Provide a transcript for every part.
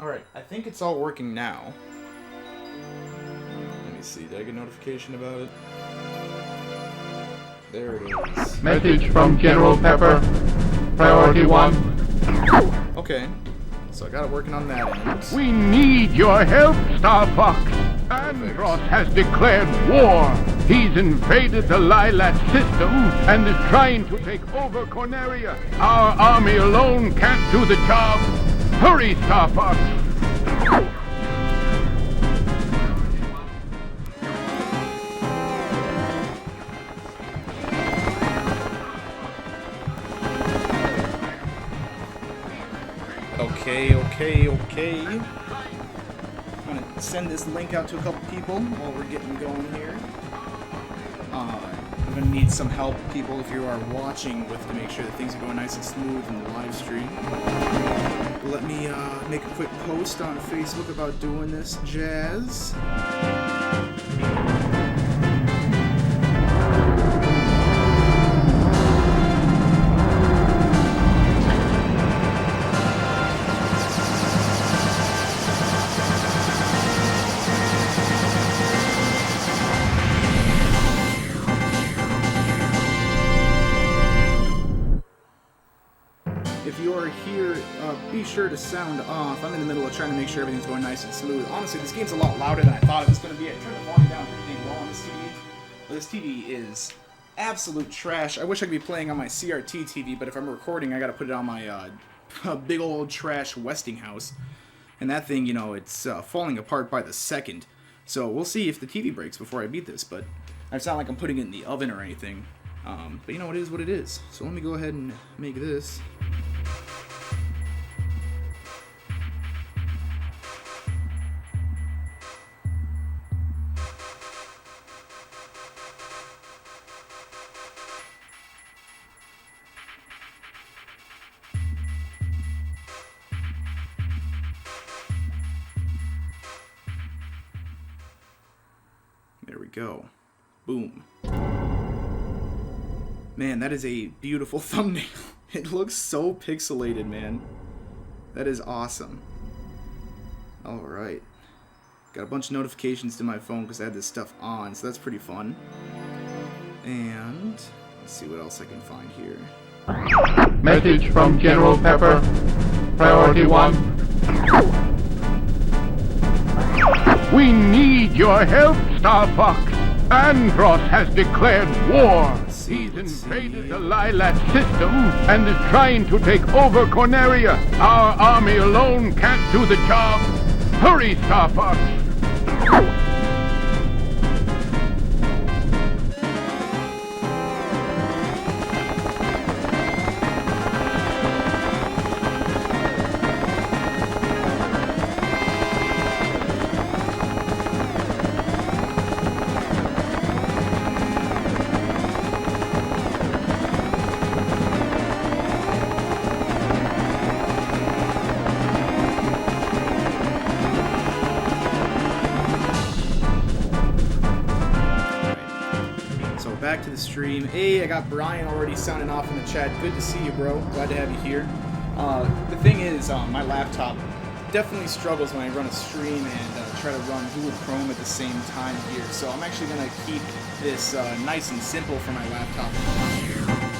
Alright, I think it's all working now. Let me see, did I get a notification about it? There it is. Message from General Pepper. Priority 1. Okay, so I got it working on that end. We need your help, Star Fox. Andros has declared war. He's invaded the Lilat system and is trying to take over Corneria. Our army alone can't do the job. Hurry, Star Fox. Okay. I'm gonna send this link out to a couple people while we're getting going here. I'm gonna need some help, people, if you are watching, with to make sure that things are going nice and smooth in the live stream. Let me make a quick post on Facebook about doing this jazz. Be sure to sound off. I'm in the middle of trying to make sure everything's going nice and smooth. Honestly, this game's a lot louder than I thought it was going to be. I turned the volume down pretty low on this TV. But this TV is absolute trash. I wish I could be playing on my CRT TV, but if I'm recording, I got to put it on my big old trash Westinghouse. And that thing, you know, it's falling apart by the second. So we'll see if the TV breaks before I beat this, but it's not like I'm putting it in the oven or anything. But you know, it is what it is. So let me go ahead and make this. There we go. Boom. Man, that is a beautiful thumbnail. It looks so pixelated, man. That is awesome. Alright. Got a bunch of notifications to my phone because I had this stuff on, so that's pretty fun. And let's see what else I can find here. Message from General Pepper. Priority 1. We need your help, Star Fox. Andros has declared war. He's invaded the Lilat system and is trying to take over Corneria. Our army alone can't do the job. Hurry, Star Fox. Back to the stream. Hey, I got Brian already sounding off in the chat. Good to see you, bro. Glad to have you here. The thing is, my laptop definitely struggles when I run a stream and try to run Google Chrome at the same time here. So I'm actually going to keep this nice and simple for my laptop.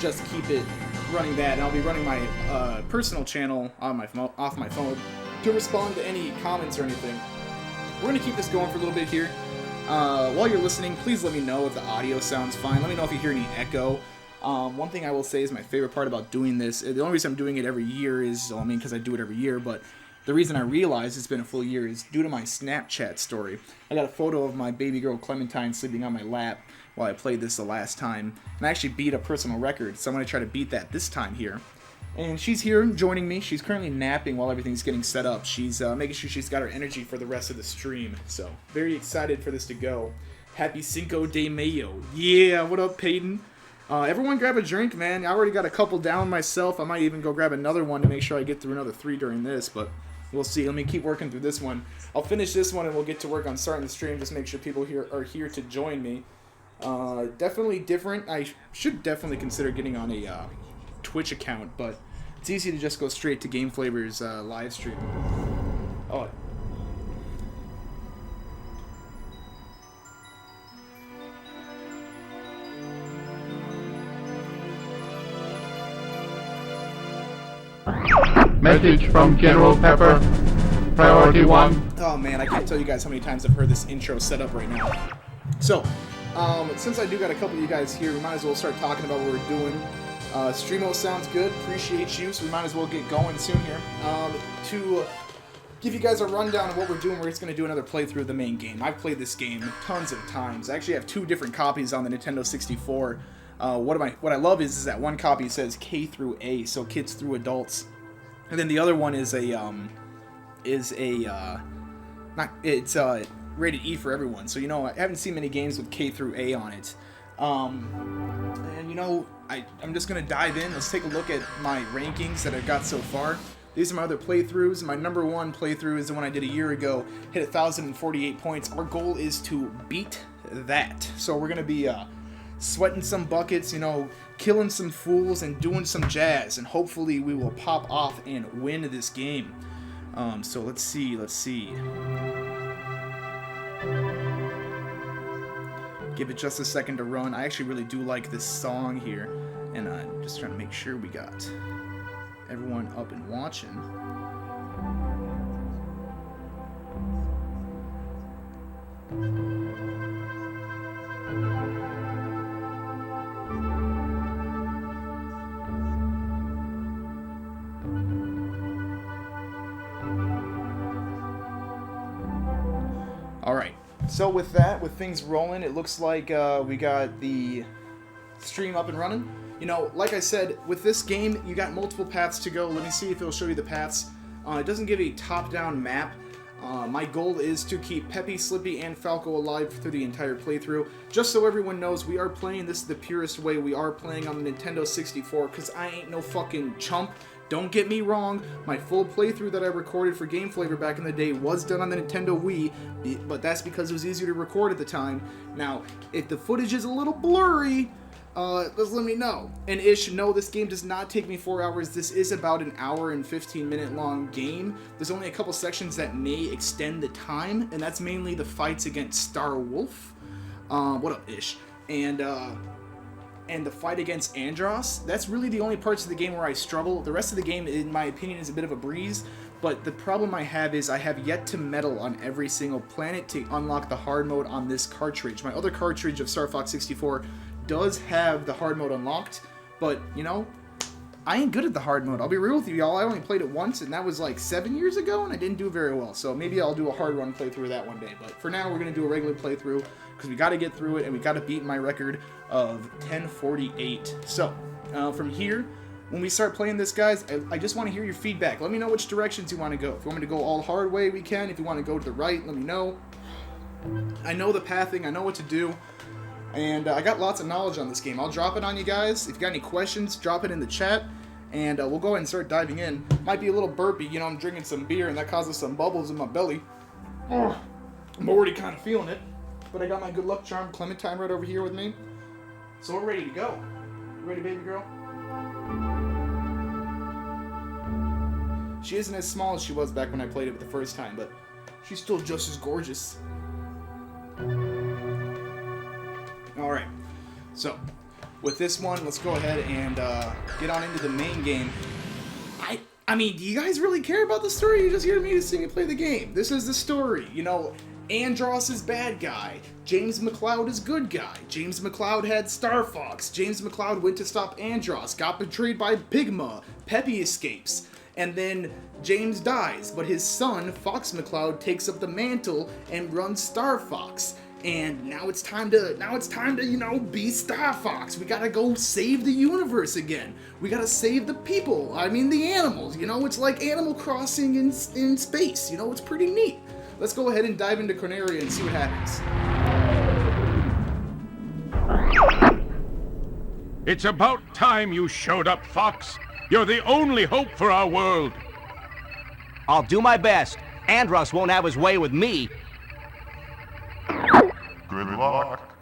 Just keep it running that. And I'll be running my personal channel on my off my phone to respond to any comments or anything. We're going to keep this going for a little bit here. While you're listening, please let me know if the audio sounds fine. Let me know if you hear any echo. One thing I will say is my favorite part about doing this, the only reason I'm doing it every year is, because I do it every year, but the reason I realize it's been a full year is due to my Snapchat story. I got a photo of my baby girl Clementine sleeping on my lap while I played this the last time, and I actually beat a personal record, so I'm going to try to beat that this time here. And she's here joining me. She's currently napping while everything's getting set up. She's making sure she's got her energy for the rest of the stream. So, very excited for this to go. Happy Cinco de Mayo. Yeah, what up, Peyton? Everyone grab a drink, man. I already got a couple down myself. I might even go grab another one to make sure I get through another 3 during this, but we'll see. Let me keep working through this one. I'll finish this one and we'll get to work on starting the stream. Just make sure people here are here to join me. Definitely different. I should definitely consider getting on a Twitch account, but it's easy to just go straight to Game Flavor's live stream. Oh. Message from General Pepper. Priority 1. Oh man, I can't tell you guys how many times I've heard this intro set up right now. So, since I do got a couple of you guys here, we might as well start talking about what we're doing. Streamo sounds good, appreciate you, so we might as well get going soon here. To give you guys a rundown of what we're doing, we're just going to do another playthrough of the main game. I've played this game tons of times. I actually have 2 different copies on the Nintendo 64. What I love is that one copy says K through A, so kids through adults. And then the other one is rated E for everyone. So, you know, I haven't seen many games with K through A on it. And, you know, I'm just going to dive in. Let's take a look at my rankings that I've got so far. These are my other playthroughs. My number 1 playthrough is the one I did a year ago. Hit 1,048 points. Our goal is to beat that. So we're going to be sweating some buckets, you know, killing some fools and doing some jazz. And hopefully we will pop off and win this game. So let's see. Give it just a second to run. I actually really do like this song here, and I'm just trying to make sure we got everyone up and watching. Alright, so with that, with things rolling, it looks like we got the stream up and running. You know, like I said, with this game, you got multiple paths to go. Let me see if it'll show you the paths. It doesn't give a top-down map. My goal is to keep Peppy, Slippy, and Falco alive through the entire playthrough. Just so everyone knows, we are playing this the purest way. We are playing on the Nintendo 64, because I ain't no fucking chump. Don't get me wrong, my full playthrough that I recorded for Game Flavor back in the day was done on the Nintendo Wii, but that's because it was easier to record at the time. Now, if the footage is a little blurry, just let me know. And no, this game does not take me 4 hours. This is about an hour and 15-minute long game. There's only a couple sections that may extend the time, and that's mainly the fights against Star Wolf. What up, Ish? And the fight against Andros. That's really the only parts of the game where I struggle. The rest of the game, in my opinion, is a bit of a breeze. But the problem I have is I have yet to medal on every single planet to unlock the hard mode on this cartridge. My other cartridge of Star Fox 64 does have the hard mode unlocked, but, you know, I ain't good at the hard mode. I'll be real with you, y'all. I only played it once, and that was like 7 years ago, and I didn't do very well. So maybe I'll do a hard run playthrough of that one day. But for now, we're going to do a regular playthrough, because we got to get through it, and we got to beat my record of 1048. So, from here, when we start playing this, guys, I just want to hear your feedback. Let me know which directions you want to go. If you want me to go all hard way, we can. If you want to go to the right, let me know. I know the pathing. I know what to do. And I got lots of knowledge on this game. I'll drop it on you guys. If you got any questions, drop it in the chat. And we'll go ahead and start diving in. Might be a little burpy. You know, I'm drinking some beer, and that causes some bubbles in my belly. I'm already kind of feeling it. But I got my good luck charm Clementine right over here with me. So we're ready to go. You ready, baby girl? She isn't as small as she was back when I played it the first time, but she's still just as gorgeous. Alright, so with this one, let's go ahead and get on into the main game. I mean, do you guys really care about the story? You just hear me sing and play the game. This is the story, you know. Andros is bad guy. James McCloud is good guy. James McCloud had Star Fox. James McCloud went to stop Andros, got betrayed by Pigma. Peppy escapes. And then James dies, but his son, Fox McCloud, takes up the mantle and runs Star Fox. And now it's time to, you know, be Star Fox. We gotta go save the universe again. We gotta save the people. I mean, the animals. You know, it's like Animal Crossing in space. You know, it's pretty neat. Let's go ahead and dive into Corneria and see what happens. It's about time you showed up, Fox. You're the only hope for our world. I'll do my best. Andros won't have his way with me. Good luck.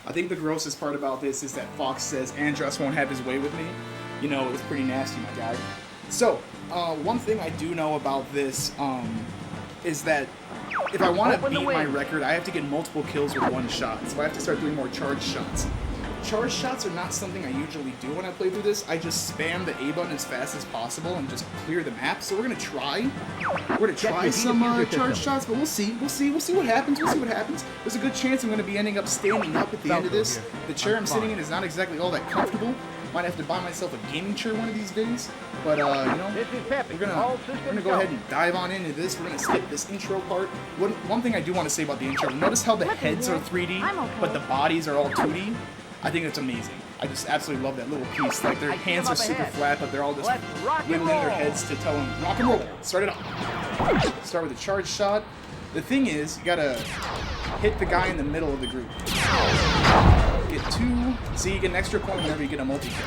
I think the grossest part about this is that Fox says Andros won't have his way with me. You know, it was pretty nasty, my guy. So, one thing I do know about this is that if I want to beat my record, I have to get multiple kills with one shot. So I have to start doing more charge shots. Charge shots are not something I usually do when I play through this. I just spam the A button as fast as possible and just clear the map. So we're gonna try. We're gonna try some charge shots, but we'll see. We'll see what happens. We'll see what happens. There's a good chance I'm gonna be ending up standing up at the end of this. The chair I'm sitting in is not exactly all that comfortable. Might have to buy myself a gaming chair one of these days. But you know, we're gonna go ahead and dive on into this. We're gonna skip this intro part. One thing I do want to say about the intro: notice how the heads are 3D, but the bodies are all 2D. I think that's amazing. I just absolutely love that little piece. Like, their hands are super flat, but they're all just wiggling their heads to tell them, rock and roll. Start it off. Start with a charge shot. The thing is, you gotta hit the guy in the middle of the group. Get 2. See, you get an extra point whenever you get a multi-kill.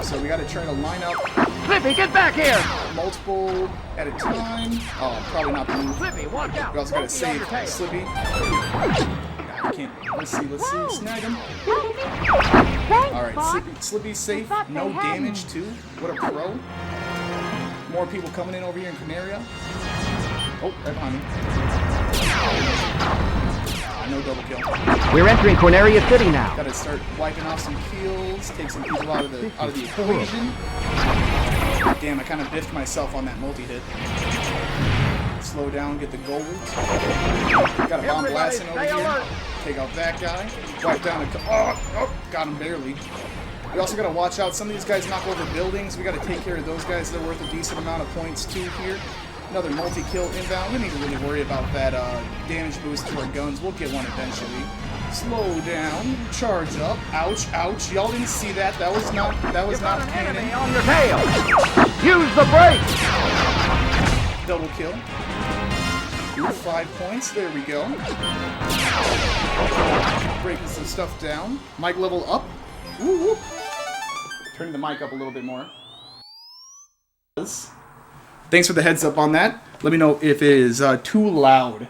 So we gotta try to line up. Flippy, get back here! Multiple at a time. Oh, probably not the move. Flippy, watch out! We also gotta save Slippy. I can't. Let's see. Snag him. Alright, Slippy's safe. No damage, too. What a pro. More people coming in over here in Canaria. Oh, right behind me. No double kill. We're entering Corneria City now. Gotta start wiping off some kills, take some people out of the equation. Damn, I kind of biffed myself on that multi-hit. Slow down, get the gold. Got a bomb blasting over here. Take out that guy. Wipe down a... Oh, got him barely. We also gotta watch out. Some of these guys knock over buildings. We gotta take care of those guys. They're worth a decent amount of points too here. Another multi-kill inbound. We need to really worry about that damage boost to our guns. We'll get one eventually. Slow down. Charge up. Ouch, ouch. Y'all didn't see that. That was not canon. On your tail! Use the brake! Double kill. Ooh, 5 points. There we go. Breaking some stuff down. Mic level up. Woo woo. Turning the mic up a little bit more. Thanks for the heads up on that. Let me know if it is too loud.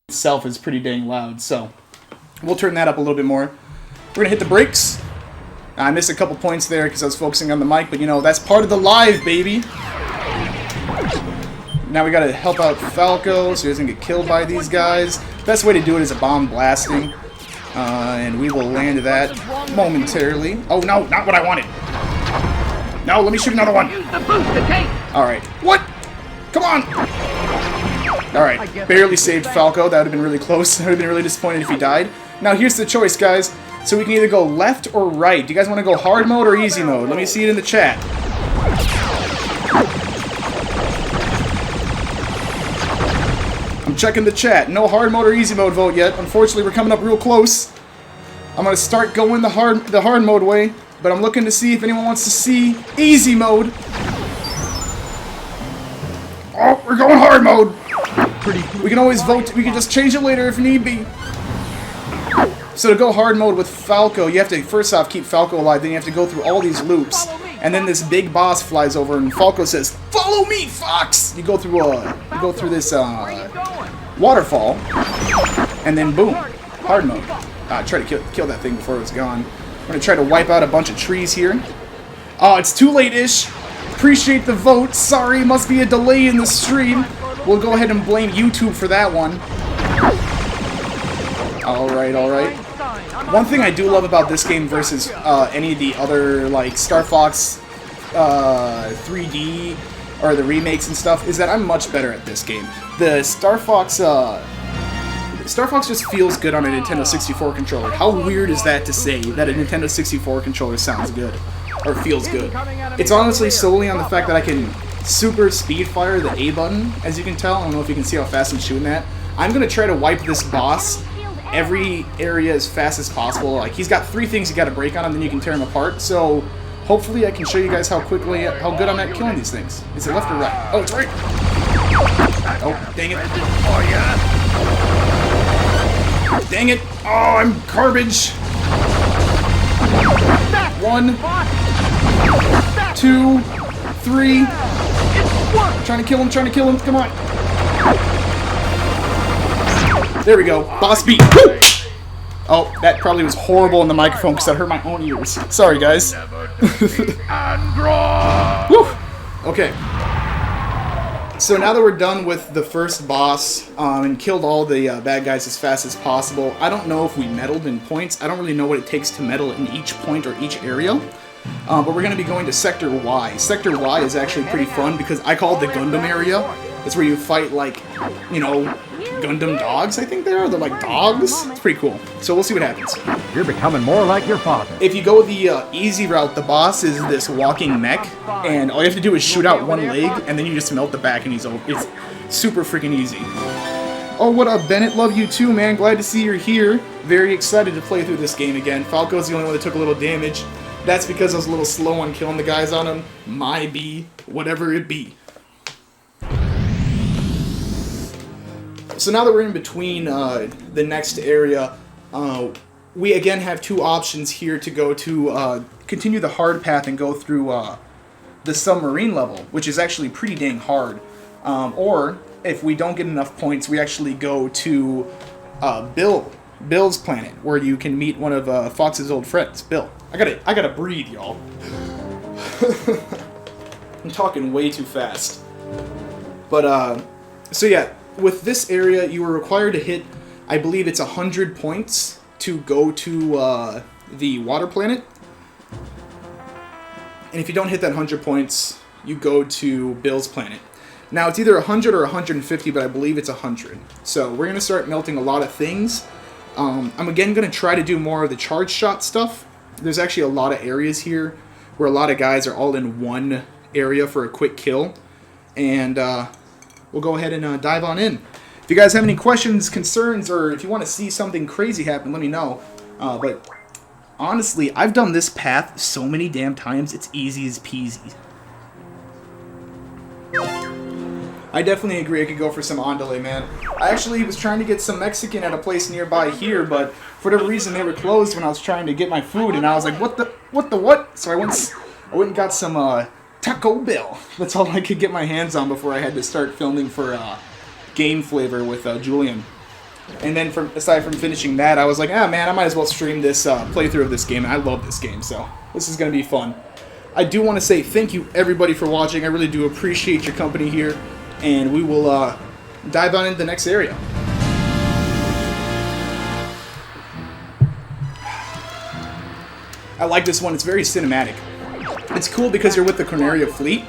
Itself is pretty dang loud, so we'll turn that up a little bit more. We're gonna hit the brakes. I missed a couple points there because I was focusing on the mic, but you know, that's part of the live, baby. Now we gotta help out Falco so he doesn't get killed by these guys. Best way to do it is a bomb blasting. And we will land that momentarily. Oh no, not what I wanted. No, let me shoot another one. Alright. What? Come on! Alright, barely saved Falco. That would have been really close. I would have been really disappointed if he died. Now here's the choice, guys. So we can either go left or right. Do you guys want to go hard mode or easy mode? Let me see it in the chat. I'm checking the chat. No hard mode or easy mode vote yet. Unfortunately, we're coming up real close. I'm gonna start going the hard mode way, but I'm looking to see if anyone wants to see easy mode. Oh, we're going hard mode. We can always vote. We can just change it later if need be. So to go hard mode with Falco, you have to first off keep Falco alive. Then you have to go through all these loops, and then this big boss flies over, and Falco says, "Follow me, Fox!" You go through this waterfall, and then boom, hard mode. Try to kill that thing before it was gone. I'm gonna try to wipe out a bunch of trees here. Oh, it's too late-ish. Appreciate the vote. Sorry, must be a delay in the stream. We'll go ahead and blame YouTube for that one. Alright, alright. One thing I do love about this game versus any of the other, like, Star Fox 3D or the remakes and stuff, is that I'm much better at this game. The Star Fox just feels good on a Nintendo 64 controller. How weird is that to say, that a Nintendo 64 controller sounds good? Or feels good? It's honestly solely on the fact that I can super speed fire the A button, as you can tell. I don't know if you can see how fast I'm shooting that. I'm going to try to wipe this boss every area as fast as possible. Like, he's got 3 things you got to break on him, then you can tear him apart. So, hopefully I can show you guys how good I'm at killing these things. Is it left or right? Oh, it's right! Oh, dang it. Oh, yeah. Dang it! Oh, I'm garbage! 1, 2, 3. Trying to kill him, come on. There we go. Boss beat. Woo! Oh, that probably was horrible in the microphone because that hurt my own ears. Sorry, guys. Woo! Okay. So now that we're done with the first boss and killed all the bad guys as fast as possible, I don't know if we meddled in points. I don't really know what it takes to meddle in each point or each area. But we're going to be going to Sector Y. Sector Y is actually pretty fun because I call it the Gundam area. It's where you fight, like, you know, Gundam dogs, I think they are. They're like dogs. It's pretty cool. So we'll see what happens. You're becoming more like your father. If you go the easy route, the boss is this walking mech, and all you have to do is shoot out one leg, and then you just melt the back, and he's over. It's super freaking easy. Oh, what up, Bennett? Love you too, man. Glad to see you're here. Very excited to play through this game again. Falco's the only one that took a little damage. That's because I was a little slow on killing the guys on him. My be, whatever it be. So now that we're in between the next area, we again have two options here to go to continue the hard path and go through the submarine level, which is actually pretty dang hard. Or if we don't get enough points, we actually go to Bill's planet, where you can meet one of Fox's old friends, Bill. I gotta breathe, y'all. I'm talking way too fast. But so yeah. With this area, you are required to hit, I believe it's 100 points to go to the water planet. And if you don't hit that 100 points, you go to Bill's planet. Now, it's either 100 or 150, but I believe it's 100. So we're going to start melting a lot of things. I'm again going to try to do more of the charge shot stuff. There's actually a lot of areas here where a lot of guys are all in one area for a quick kill. And we'll go ahead and dive on in. If you guys have any questions, concerns, or if you want to see something crazy happen, let me know. But honestly, I've done this path so many damn times, it's easy as peasy. I definitely agree I could go for some andale, man. I actually was trying to get some Mexican at a place nearby here, but for whatever reason they were closed when I was trying to get my food, and I was like, what? So I went and got some Taco Bell. That's all I could get my hands on before I had to start filming for Game Flavor with Julian. And then aside from finishing that, I was like, man, I might as well stream this playthrough of this game. And I love this game, so this is going to be fun. I do want to say thank you everybody for watching. I really do appreciate your company here. And we will dive on into the next area. I like this one. It's very cinematic. It's cool because you're with the Corneria fleet,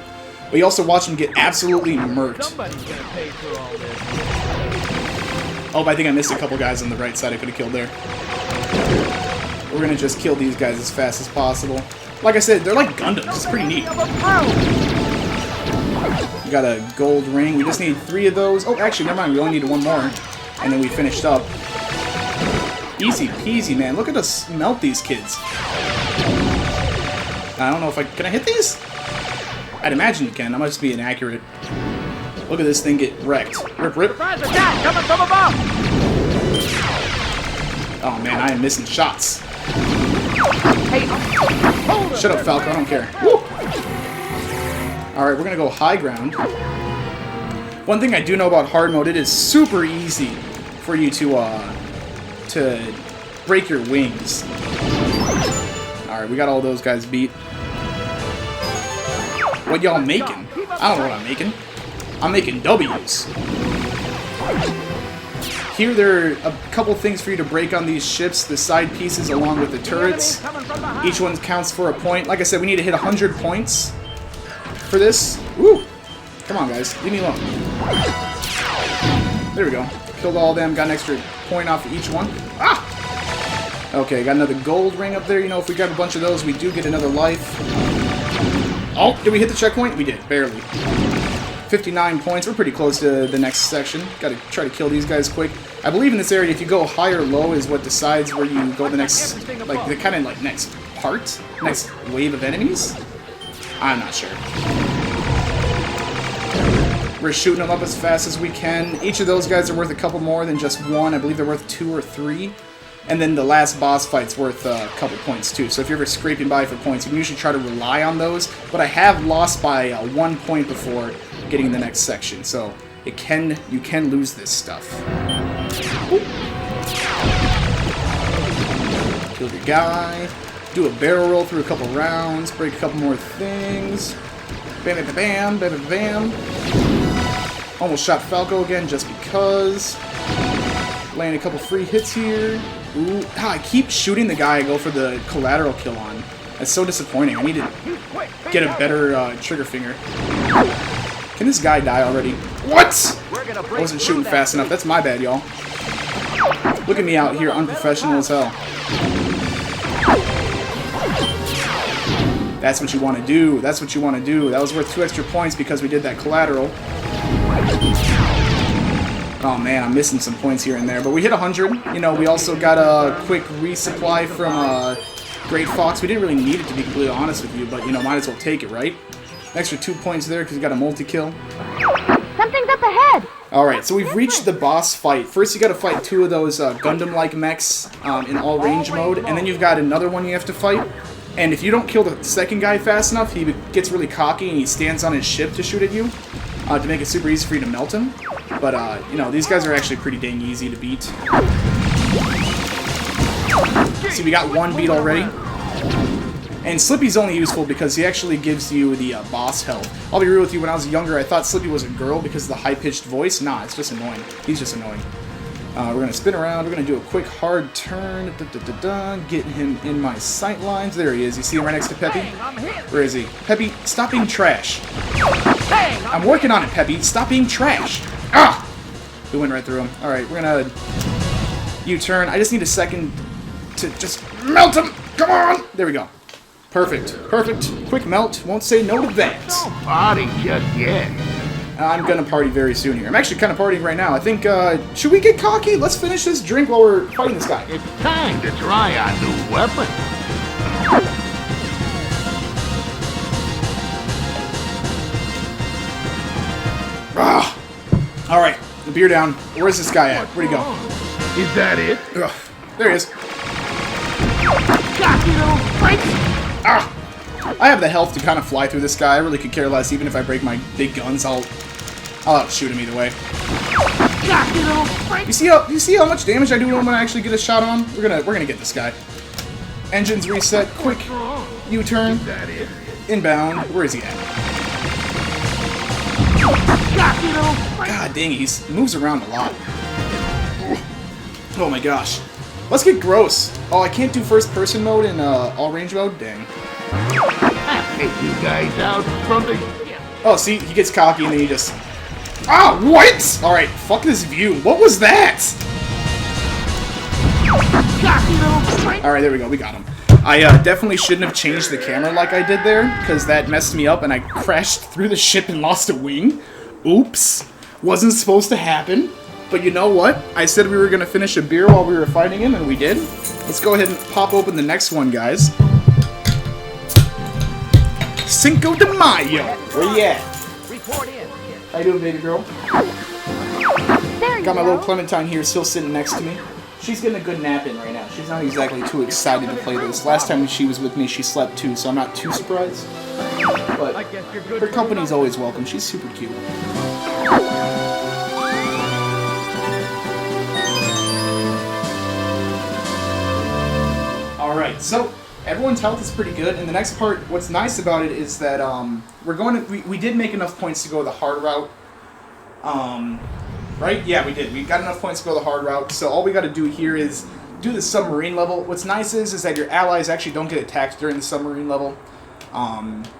but you also watch them get absolutely murked. Oh, but I think I missed a couple guys on the right side I could have killed there. We're going to just kill these guys as fast as possible. Like I said, they're like Gundams. It's pretty neat. We got a gold ring. We just need 3 of those. Oh, actually, never mind. We only needed 1 more. And then we finished up. Easy peasy, man. Look at us melt these kids. I don't know if can I hit these? I'd imagine you can. I must be inaccurate. Look at this thing get wrecked. Rip, rip. Surprise attack coming from above! Oh man, I am missing shots. Hey, Shut up, Falco. I don't care. Woo! Alright, we're gonna go high ground. One thing I do know about hard mode, it is super easy for you to break your wings. Alright, we got all those guys beat. What y'all making? I don't know what I'm making. I'm making W's. Here there are a couple things for you to break on these ships, the side pieces along with the turrets. Each one counts for a point. Like I said, we need to hit 100 points for this. Woo! Come on, guys. Leave me alone. There we go. Killed all of them. Got an extra point off of each one. Ah! Okay, got another gold ring up there. You know, if we grab a bunch of those, we do get another life. Oh, did we hit the checkpoint? We did. Barely. 59 points. We're pretty close to the next section. Got to try to kill these guys quick. I believe in this area, if you go high or low is what decides where you go the next, like, the kind of, like, next part? Next wave of enemies? I'm not sure. We're shooting them up as fast as we can. Each of those guys are worth a couple more than just one. I believe they're worth 2 or 3. And then the last boss fight's worth a couple points too. So if you're ever scraping by for points, you can usually try to rely on those. But I have lost by 1 point before getting the next section. So you can lose this stuff. Ooh. Kill your guy. Do a barrel roll through a couple rounds. Break a couple more things. Bam, bam, bam, bam, bam, bam. Almost shot Falco again just because. Landing a couple free hits here. Ooh, I keep shooting the guy I go for the collateral kill on. That's so disappointing. I need to get a better trigger finger. Can this guy die already? What? I wasn't shooting fast enough. That's my bad, y'all. Look at me out here, unprofessional as hell. That's what you want to do. That's what you want to do. That was worth 2 extra points because we did that collateral. Oh man, I'm missing some points here and there. But we hit 100. You know, we also got a quick resupply from Great Fox. We didn't really need it, to be completely honest with you, but you know, might as well take it, right? Extra 2 points there because we got a multi-kill. Something's up ahead! Alright, so we've reached the boss fight. First you gotta fight 2 of those Gundam-like mechs in all range mode, and then you've got another one you have to fight. And if you don't kill the second guy fast enough, he gets really cocky and he stands on his ship to shoot at you to make it super easy for you to melt him. But, you know, these guys are actually pretty dang easy to beat. See, we got 1 beat already. And Slippy's only useful because he actually gives you the boss health. I'll be real with you, when I was younger, I thought Slippy was a girl because of the high-pitched voice. Nah, it's just annoying. He's just annoying. We're going to spin around. We're going to do a quick hard turn. Get him in my sight lines. There he is. You see him right next to Peppy? Where is he? Peppy, stop being trash. I'm working on it, Peppy. Stop being trash. Ah! We went right through him. Alright, we're going to U-turn. I just need a second to just melt him. Come on! There we go. Perfect. Perfect. Quick melt. Won't say no to that. Don't party just yet. I'm gonna party very soon here. I'm actually kind of partying right now. I think, should we get cocky? Let's finish this drink while we're fighting this guy. It's time to try our new weapon. Ah! Alright, the beer down. Where's this guy at? Where'd he go? Is that it? Ugh. There he is. Got you, little freak! Ah! I have the health to kind of fly through this guy. I really could care less. Even if I break my big guns, I'll outshoot him either way. Got you, little freak! You see how much damage I do to him when I actually get a shot on? We're gonna get this guy. Engines reset. Quick U-turn. Is that it? Inbound. Where is he at? Got you, little freak! God dang it, he moves around a lot. Oh my gosh. Let's get gross. Oh, I can't do first person mode in all range mode? Dang. I'll take you guys out from the ship. Oh, see, he gets cocky and then he just... Ah, what? Alright, fuck this view. What was that? Got you, little freak! Alright, there we go, we got him. I definitely shouldn't have changed the camera like I did there, because that messed me up and I crashed through the ship and lost a wing. Oops. Wasn't supposed to happen. But you know what? I said we were going to finish a beer while we were fighting him, and we did. Let's go ahead and pop open the next one, guys. Cinco de Mayo. Where you at? Report in. How you doing, baby girl? There you Got my go. little Clementine here still sitting next to me. She's getting a good nap in right now. She's not exactly too excited to play this. Last time she was with me, she slept too, so I'm not too surprised. But her company's always welcome. She's super cute. Alright, so everyone's health is pretty good, and the next part, what's nice about it is that we did make enough points to go the hard route. Right? Yeah, we did. We got enough points to go the hard route, so all we got to do here is do the submarine level. What's nice is that your allies actually don't get attacked during the submarine level,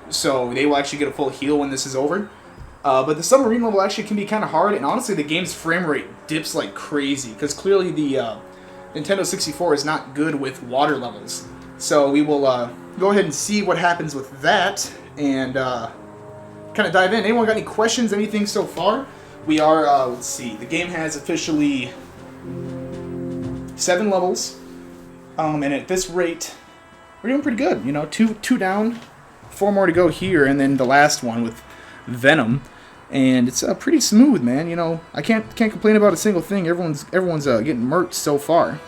so they will actually get a full heal when this is over. But the submarine level actually can be kind of hard, and honestly the game's frame rate dips like crazy, because clearly the Nintendo 64 is not good with water levels. So we will go ahead and see what happens with that, and kind of dive in. Anyone got any questions, anything so far? We are, let's see, the game has officially 7 levels, and at this rate, we're doing pretty good. You know, two down, 4 more to go here, and then the last one with Venom, and it's pretty smooth, man. You know, I can't complain about a single thing. Everyone's getting murked so far.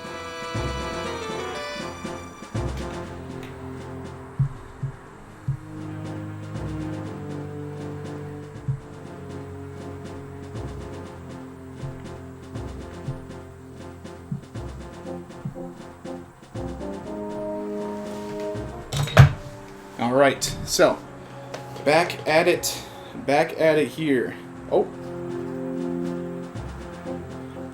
Alright, so back at it here. Oh,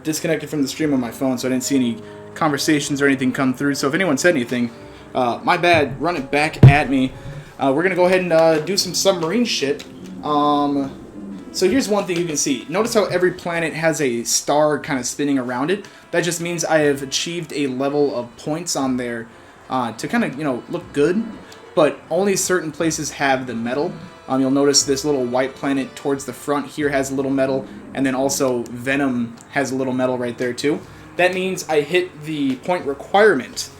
disconnected from the stream on my phone, so I didn't see any conversations or anything come through. So if anyone said anything, my bad. Run it back at me. We're gonna go ahead and do some submarine shit. So here's one thing you can see. Notice how every planet has a star kind of spinning around it. That just means I have achieved a level of points on there to kind of, you know, look good. But only certain places have the medal. You'll notice this little white planet towards the front here has a little medal, and then also Venom has a little medal right there too. That means I hit the point requirement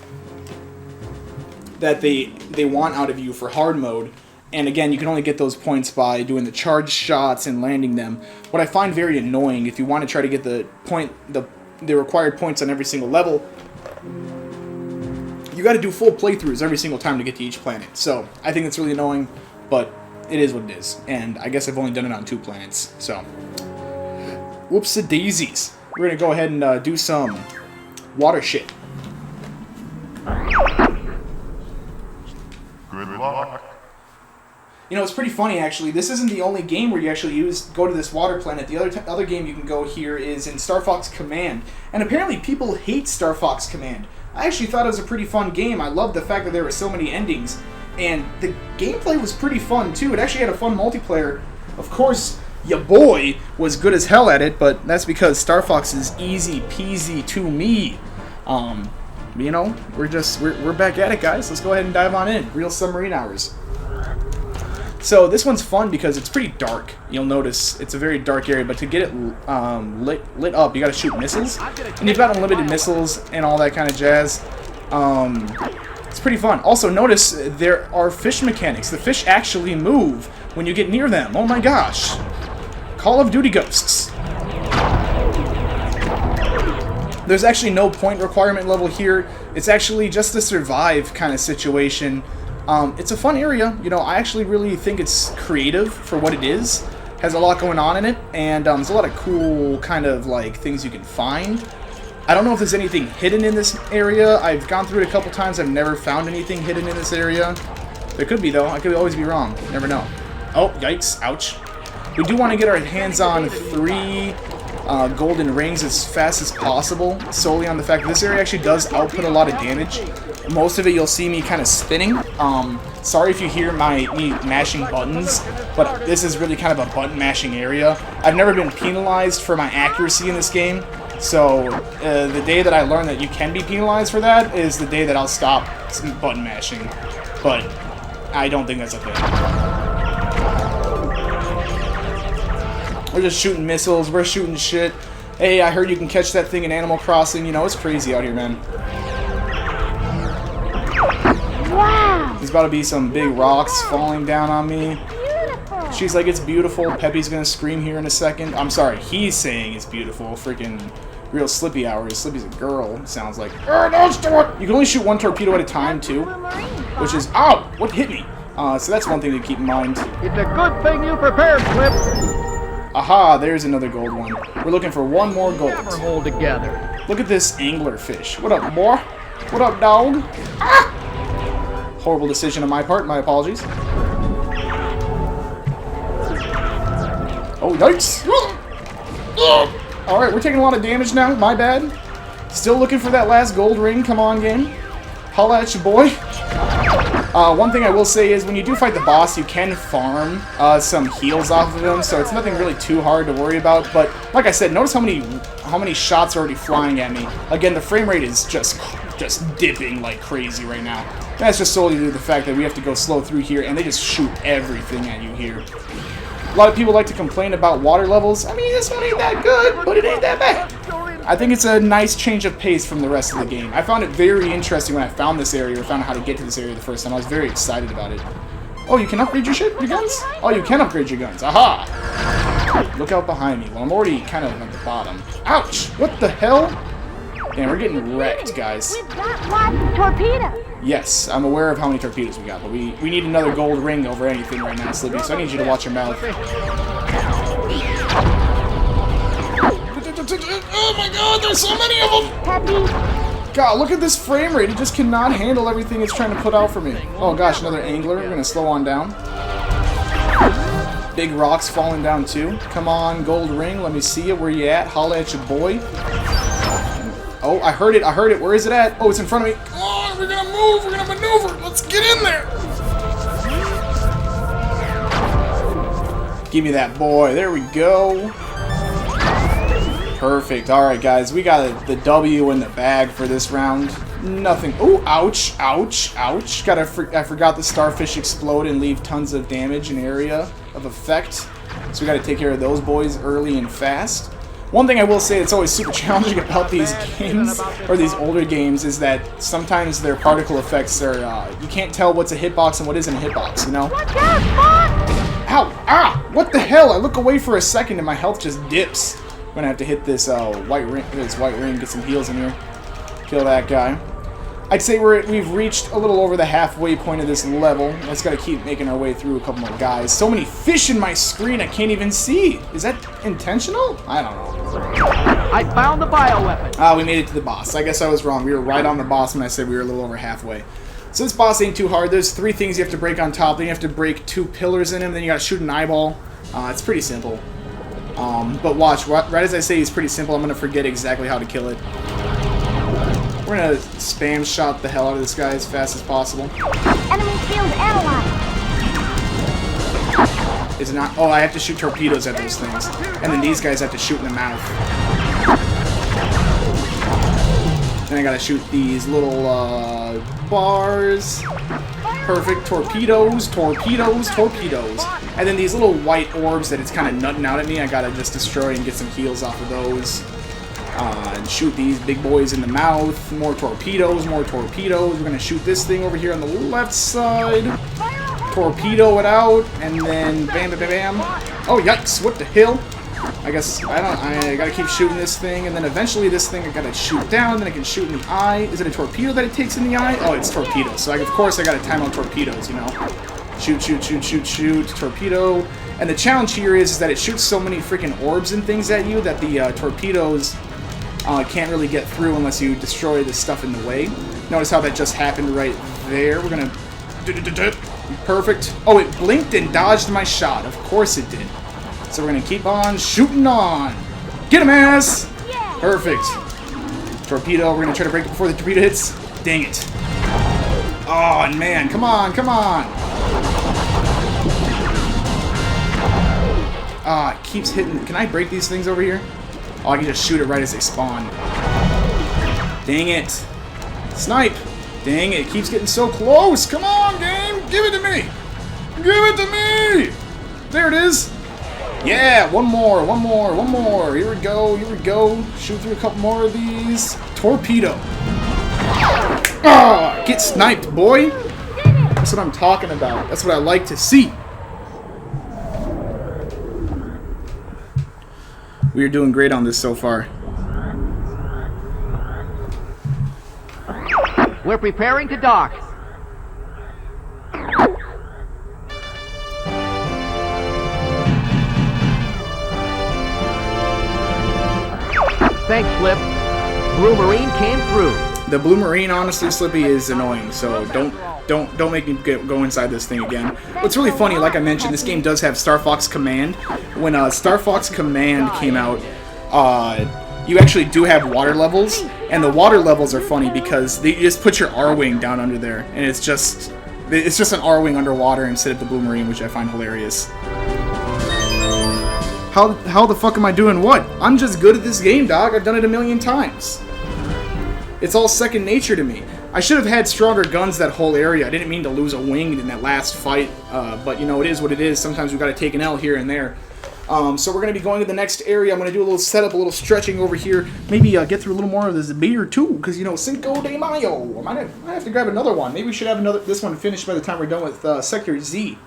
that they want out of you for hard mode. And again, you can only get those points by doing the charge shots and landing them. What I find very annoying, if you want to try to get the required points on every single level, you got to do full playthroughs every single time to get to each planet. So I think it's really annoying, but it is what it is. And I guess I've only done it on 2 planets. So whoops-a-daisies. We're gonna go ahead and do some water shit. Good luck. You know, it's pretty funny, actually. This isn't the only game where you actually go to this water planet. The other game you can go here is in Star Fox Command. And apparently people hate Star Fox Command. I actually thought it was a pretty fun game. I loved the fact that there were so many endings. And the gameplay was pretty fun, too. It actually had a fun multiplayer. Of course, your boy was good as hell at it, but that's because Star Fox is easy peasy to me. You know, we're back at it, guys. Let's go ahead and dive on in. Real submarine hours. So this one's fun because it's pretty dark. You'll notice it's a very dark area, but to get it lit up, you got to shoot missiles, and you've got unlimited missiles and all that kind of jazz. It's pretty fun. Also, notice there are fish mechanics. The fish actually move when you get near them. Oh my gosh! Call of Duty ghosts. There's actually no point requirement level here. It's actually just a survive kind of situation. It's a fun area. You know, I actually really think it's creative for what it is. Has a lot going on in it, and there's a lot of cool kind of like things you can find. I don't know if there's anything hidden in this area. I've gone through it a couple times. I've never found anything hidden in this area. There could be, though. I could always be wrong. Never know. Oh, yikes. Ouch. We do want to get our hands on 3 golden rings as fast as possible, solely on the fact that this area actually does output a lot of damage. Most of it you'll see me kind of spinning. Sorry if you hear me mashing buttons, but this is really kind of a button mashing area. I've never been penalized for my accuracy in this game, so the day that I learn that you can be penalized for that is the day that I'll stop button mashing. But I don't think that's okay. We're just shooting missiles, we're shooting shit. Hey, I heard you can catch that thing in Animal Crossing. You know, it's crazy out here, man. Wow! There's about to be some big rocks falling down on me. Beautiful! She's like, it's beautiful. Peppy's gonna scream here in a second. I'm sorry, he's saying it's beautiful. Freaking real Slippy hours. Slippy's a girl, sounds like. You can only shoot 1 torpedo at a time, too. Which is, ow! What hit me? So that's one thing to keep in mind. It's a good thing you prepared, Flip. Aha, there's another gold one. We're looking for 1 more gold. Never hold together. Look at this angler fish. What up, boy? What up, dog? Ah! Horrible decision on my part. My apologies. Oh, yikes! Alright, we're taking a lot of damage now. My bad. Still looking for that last gold ring. Come on, game. Holla at your boy. One thing I will say is when you do fight the boss, you can farm some heals off of him, so it's nothing really too hard to worry about. But like I said, notice how many shots are already flying at me. Again, the frame rate is just dipping like crazy right now. That's just solely due to the fact that we have to go slow through here, and they just shoot everything at you here. A lot of people like to complain about water levels. I mean, this one ain't that good, but it ain't that bad. I think it's a nice change of pace from the rest of the game. I found it very interesting when I found this area, or found out how to get to this area the first time. I was very excited about it. Oh, you can upgrade your shit? Your guns? Oh, you can upgrade your guns. Aha! Look out behind me. Well, I'm already kind of at the bottom. Ouch! What the hell? Damn, we're getting wrecked, guys. We've got lots of torpedoes. Yes, I'm aware of how many torpedoes we got, but we need another gold ring over anything right now, Slippy, so I need you to watch your mouth. Oh my god, there's so many of them! Peppy, God, look at this frame rate. It just cannot handle everything it's trying to put out for me. Oh gosh, another angler. We're gonna slow on down. Big rocks falling down too. Come on, gold ring. Let me see it. Where you at? Holla at your boy. Oh, I heard it. I heard it. Where is it at? Oh, it's in front of me. Come on, we're gonna move. We're gonna maneuver. Let's get in there. Give me that boy. There we go. Perfect. Alright, guys. We got the W in the bag for this round. Nothing. Oh, ouch. Ouch. Ouch. I forgot the starfish explode and leave tons of damage in area of effect. So we got to take care of those boys early and fast. One thing I will say that's always super challenging about these games, or these older games, is that sometimes their particle effects are, you can't tell what's a hitbox and what isn't a hitbox, you know? Ow! Ah! What the hell? I look away for a second and my health just dips. I'm gonna have to hit this white ring, get some heals in here. Kill that guy. I'd say we've reached a little over the halfway point of this level. Let's gotta keep making our way through a couple more guys. So many fish in my screen I can't even see. Is that intentional? I don't know. I found the bioweapon. Ah, we made it to the boss. I guess I was wrong. We were right on the boss when I said we were a little over halfway. So this boss ain't too hard. There's 3 things you have to break on top. Then you have to break 2 pillars in him. Then you gotta shoot an eyeball. It's pretty simple. But watch, right as I say it's pretty simple, I'm gonna forget exactly how to kill it. We're gonna spam shot the hell out of this guy as fast as possible. Enemy field analyzed. Is it not? Oh, I have to shoot torpedoes at those things. And then these guys have to shoot in the mouth. Then I gotta shoot these little, bars. Perfect. Torpedoes, torpedoes, torpedoes. And then these little white orbs that it's kind of nutting out at me, I gotta just destroy and get some heals off of those. And shoot these big boys in the mouth. More torpedoes, more torpedoes. We're gonna shoot this thing over here on the left side. Torpedo it out, and then bam, bam, bam, bam. Oh, yikes, what the hell? I guess, I gotta keep shooting this thing, and then eventually this thing I gotta shoot down, then I can shoot in the eye. Is it a torpedo that it takes in the eye? Oh, it's torpedoes. So, of course, I gotta time out torpedoes, you know? Shoot, shoot, shoot, shoot, shoot, torpedo. And the challenge here is that it shoots so many freaking orbs and things at you that the torpedoes can't really get through unless you destroy the stuff in the way. Notice how that just happened right there. We're gonna... Perfect. Oh, it blinked and dodged my shot. Of course it did. So we're gonna keep on shooting on. Get him, ass! Perfect. Torpedo. We're gonna try to break it before the torpedo hits. Dang it. Oh, man. Come on, come on. Ah, it keeps hitting. Can I break these things over here? Oh, I can just shoot it right as they spawn. Dang it. Snipe. Dang it. It keeps getting so close. Come on, game. Give it to me. Give it to me. There it is. Yeah, one more, one more, one more. Here we go, here we go. Shoot through a couple more of these. Torpedo. Ah, get sniped, boy. That's what I'm talking about. That's what I like to see. We are doing great on this so far. We're preparing to dock. Thanks, Flip. Blue Marine came through. The Blue Marine, honestly, Slippy, is annoying, so don't make me go inside this thing again. What's really funny, like I mentioned, this game does have Star Fox Command. When Star Fox Command came out, you actually do have water levels, and the water levels are funny because you just put your R-Wing down under there, and it's just an R-Wing underwater instead of the Blue Marine, which I find hilarious. How the fuck am I doing what? I'm just good at this game, dog. I've done it a million times. It's all second nature to me. I should have had stronger guns that whole area. I didn't mean to lose a wing in that last fight, but you know, it is what it is. Sometimes we've got to take an L here and there. So we're going to be going to the next area. I'm going to do a little setup, a little stretching over here. Maybe get through a little more of this beer too, because you know, Cinco de Mayo. I might have to grab another one. Maybe we should have this one finished by the time we're done with Sector Z.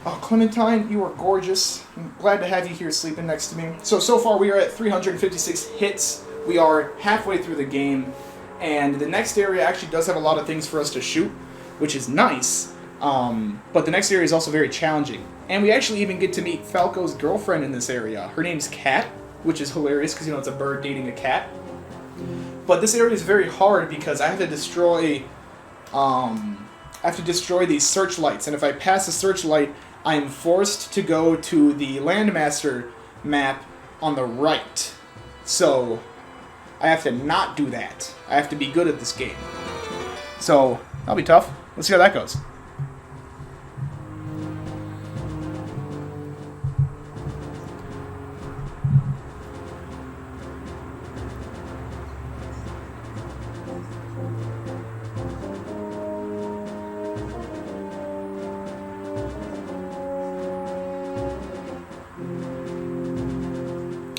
Oh, Clementine, you are gorgeous. I'm glad to have you here sleeping next to me. So far we are at 356 hits. We are halfway through the game, and the next area actually does have a lot of things for us to shoot, which is nice. But the next area is also very challenging. And we actually even get to meet Falco's girlfriend in this area. Her name's Cat, which is hilarious because, you know, it's a bird dating a cat. But this area is very hard because I have to destroy these searchlights, and if I pass a searchlight, I am forced to go to the Landmaster map on the right. So I have to not do that. I have to be good at this game. So that'll be tough. Let's see how that goes.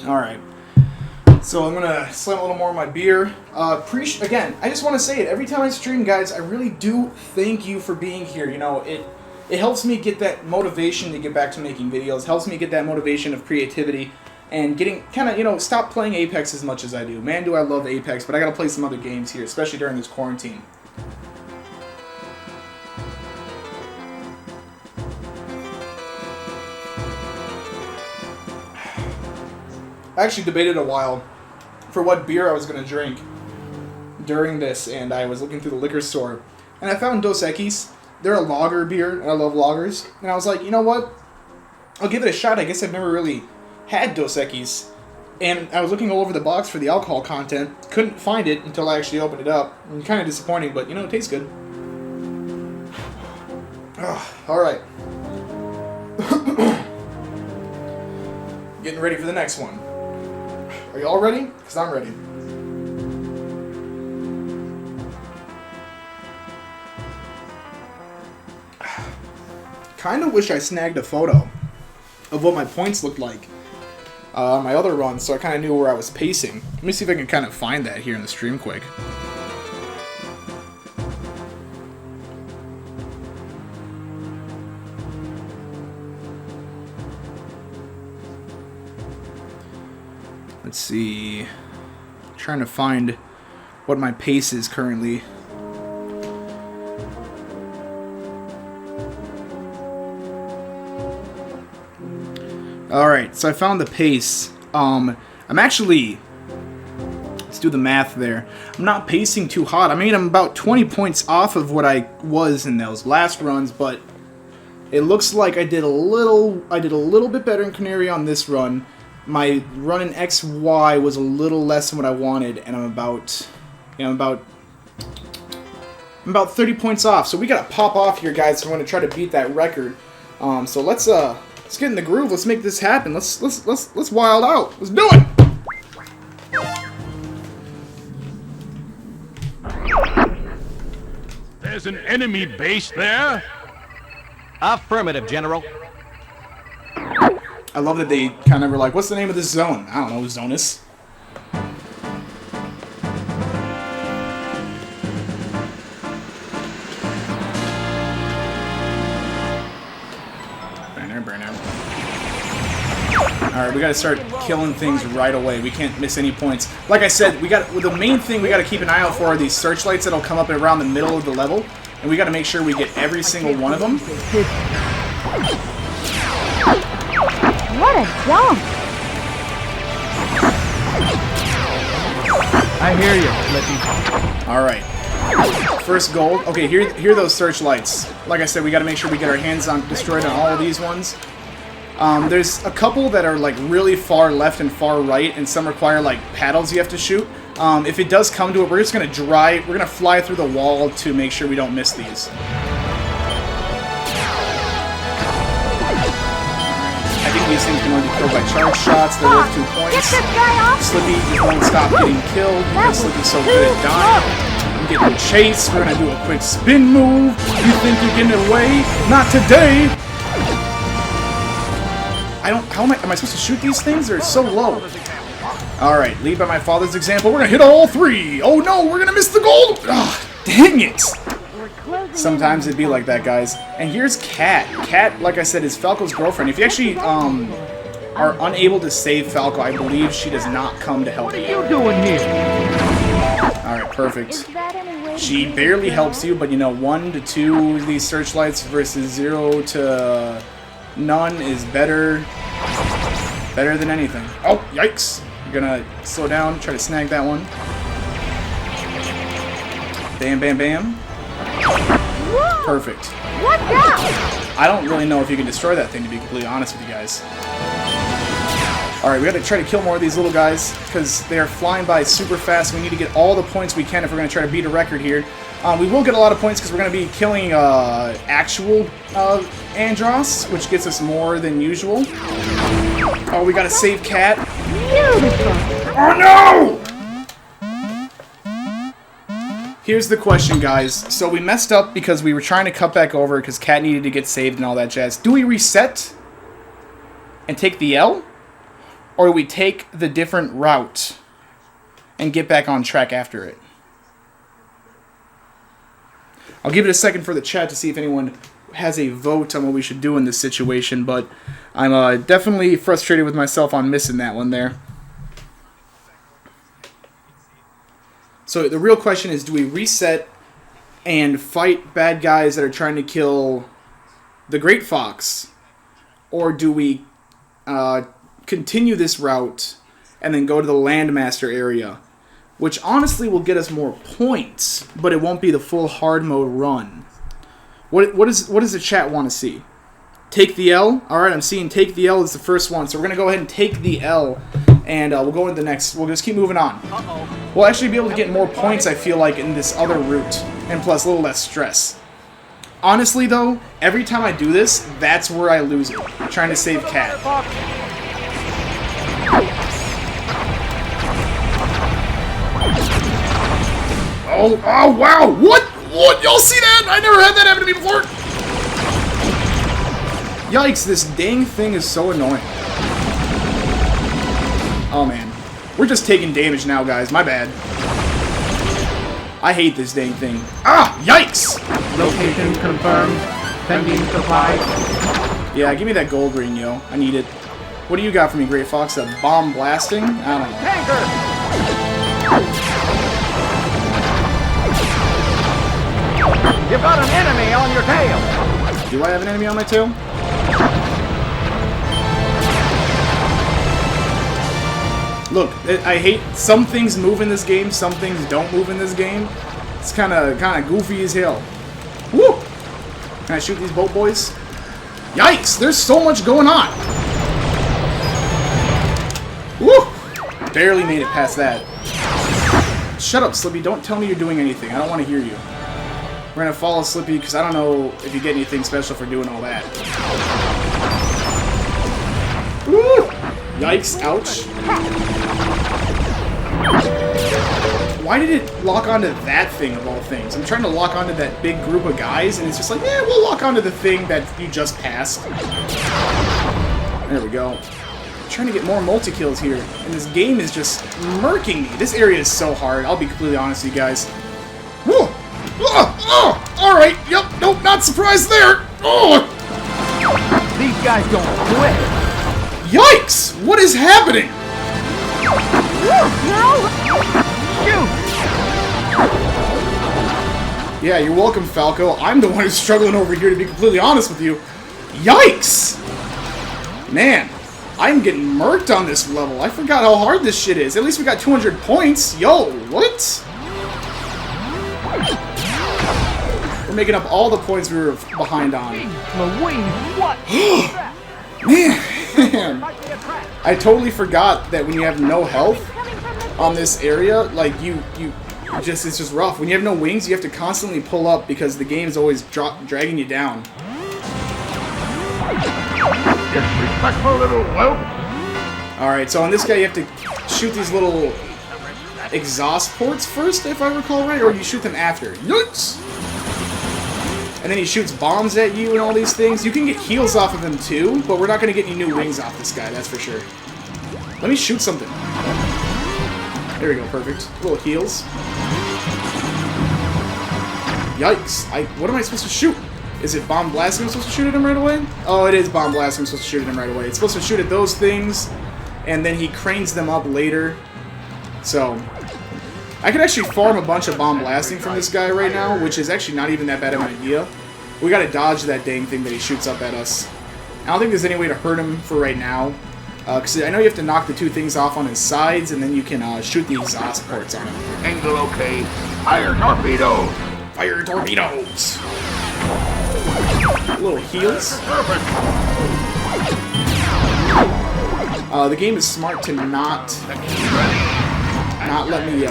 Alright, so I'm gonna slam a little more of my beer. Again, I just want to say it every time I stream, guys. I really do thank you for being here. You know, it helps me get that motivation to get back to making videos. Helps me get that motivation of creativity and getting kind of, you know, stop playing Apex as much as I do. Man, do I love Apex, but I gotta play some other games here, especially during this quarantine. I actually debated a while for what beer I was going to drink during this, and I was looking through the liquor store, and I found Dos Equis. They're a lager beer, and I love lagers, and I was like, you know what? I'll give it a shot. I guess I've never really had Dos Equis, and I was looking all over the box for the alcohol content. Couldn't find it until I actually opened it up. Kind of disappointing, but, you know, it tastes good. Alright. Getting ready for the next one. Are you all ready? Because I'm ready. Kind of wish I snagged a photo of what my points looked like on my other run, so I kind of knew where I was pacing. Let me see if I can kind of find that here in the stream quick. Let's see. I'm trying to find what my pace is currently. Alright, so I found the pace. I'm actually... Let's do the math there. I'm not pacing too hot. I mean, I'm about 20 points off of what I was in those last runs, but it looks like I did a little bit better in Canary on this run. My run in XY was a little less than what I wanted, and I'm about 30 points off. So we gotta pop off here, guys. So I'm gonna try to beat that record. So let's get in the groove. Let's make this happen. Let's wild out. Let's do it. There's an enemy base there. Affirmative, General. I love that they kind of were like, what's the name of this zone? I don't know, Zonus. Alright, we gotta start killing things right away. We can't miss any points. Like I said, the main thing we gotta keep an eye out for are these searchlights that'll come up around the middle of the level. And we gotta make sure we get every single one of them. What a jump! I hear you, Flippy. Alright. First gold. Okay, here are those searchlights. Like I said, we gotta make sure we get our hands on destroyed on all of these ones. There's a couple that are like really far left and far right, and some require like paddles you have to shoot. If it does come to it, we're just gonna fly through the wall to make sure we don't miss these. I think these things can only be killed by charge shots. They're worth 2 points. Get this guy off! Slippy just won't stop getting killed because Slippy's so good at dying. I'm getting chased. We're gonna do a quick spin move. You think you're getting away? Not today! How am I supposed to shoot these things? They're so low. Alright, lead by my father's example. We're gonna hit all 3! Oh no, we're gonna miss the gold! Ugh, dang it! Sometimes it'd be like that, guys. And here's Kat. Kat, like I said, is Falco's girlfriend. If you actually are unable to save Falco, I believe she does not come to help you. What are you doing here? Alright, perfect. She barely helps you, but you know, 1 to 2 of these searchlights versus 0 to none is better than anything. Oh, yikes. I'm gonna slow down, try to snag that one. Bam, bam, bam. Whoa! Perfect. Watch out! I don't really know if you can destroy that thing, to be completely honest with you guys. Alright, we gotta try to kill more of these little guys, because they are flying by super fast. We need to get all the points we can if we're gonna try to beat a record here. We will get a lot of points because we're gonna be killing actual Andross, which gets us more than usual. Oh, we gotta save Cat. Beautiful! Oh no! Here's the question, guys. So we messed up because we were trying to cut back over because Cat needed to get saved and all that jazz. Do we reset and take the L? Or do we take the different route and get back on track after it? I'll give it a second for the chat to see if anyone has a vote on what we should do in this situation, but I'm definitely frustrated with myself on missing that one there. So the real question is, do we reset and fight bad guys that are trying to kill the Great Fox? Or do we continue this route and then go to the Landmaster area? Which honestly will get us more points, but it won't be the full hard mode run. What does the chat want to see? Take the L? Alright, I'm seeing take the L is the first one. So we're going to go ahead and take the L. And we'll go into the next. We'll just keep moving on. We'll actually be able to get more points, I feel like, in this other route. And plus, a little less stress. Honestly, though, every time I do this, that's where I lose it. Trying to save Cat. Oh, wow! What? Y'all see that? I never had that happen to me before! Yikes, this dang thing is so annoying. Oh man. We're just taking damage now, guys. My bad. I hate this dang thing. Ah! Yikes! Location confirmed. Sending supplies. Yeah, give me that gold ring, yo. I need it. What do you got for me, Great Fox? A bomb blasting? I don't know. Tanker! You've got an enemy on your tail! Do I have an enemy on my tail? Look, I hate some things move in this game, some things don't move in this game. It's kind of goofy as hell. Woo! Can I shoot these boat boys? Yikes! There's so much going on. Woo! Barely made it past that. Shut up, Slippy. Don't tell me you're doing anything. I don't want to hear you. We're gonna follow Slippy because I don't know if you get anything special for doing all that. Woo! Yikes, ouch. Why did it lock onto that thing of all things? I'm trying to lock onto that big group of guys, and it's just like, yeah, we'll lock onto the thing that you just passed. There we go. I'm trying to get more multi-kills here, and this game is just murking me. This area is so hard, I'll be completely honest with you guys. Whoa! Alright, yep, nope, not surprised there! Oh! These guys don't quit! Yikes! What is happening? No! Shoot! Yeah, you're welcome, Falco. I'm the one who's struggling over here, to be completely honest with you. Yikes! Man, I'm getting murked on this level. I forgot how hard this shit is. At least we got 200 points. Yo, what? We're making up all the points we were behind on. Louise, what? Man, I totally forgot that when you have no health on this area, like it's just rough. When you have no wings, you have to constantly pull up because the game's always dragging you down. Disrespectful little whelp. Alright, so on this guy you have to shoot these little exhaust ports first, if I recall right, or you shoot them after. Yikes! And then he shoots bombs at you and all these things. You can get heals off of him too, but we're not going to get any new wings off this guy, that's for sure. Let me shoot something. There we go, perfect. Little heals. Yikes. What am I supposed to shoot? Is it bomb blasting I'm supposed to shoot at him right away? Oh, it is bomb blasting I'm supposed to shoot at him right away. It's supposed to shoot at those things, and then he cranes them up later. So, I could actually farm a bunch of bomb blasting from this guy right now, which is actually not even that bad of an idea. We gotta dodge that dang thing that he shoots up at us. I don't think there's any way to hurt him for right now. Because I know you have to knock the two things off on his sides, and then you can shoot the exhaust ports on him. Angle okay. Fire torpedoes! Fire torpedoes! Little heals. The game is smart to not let me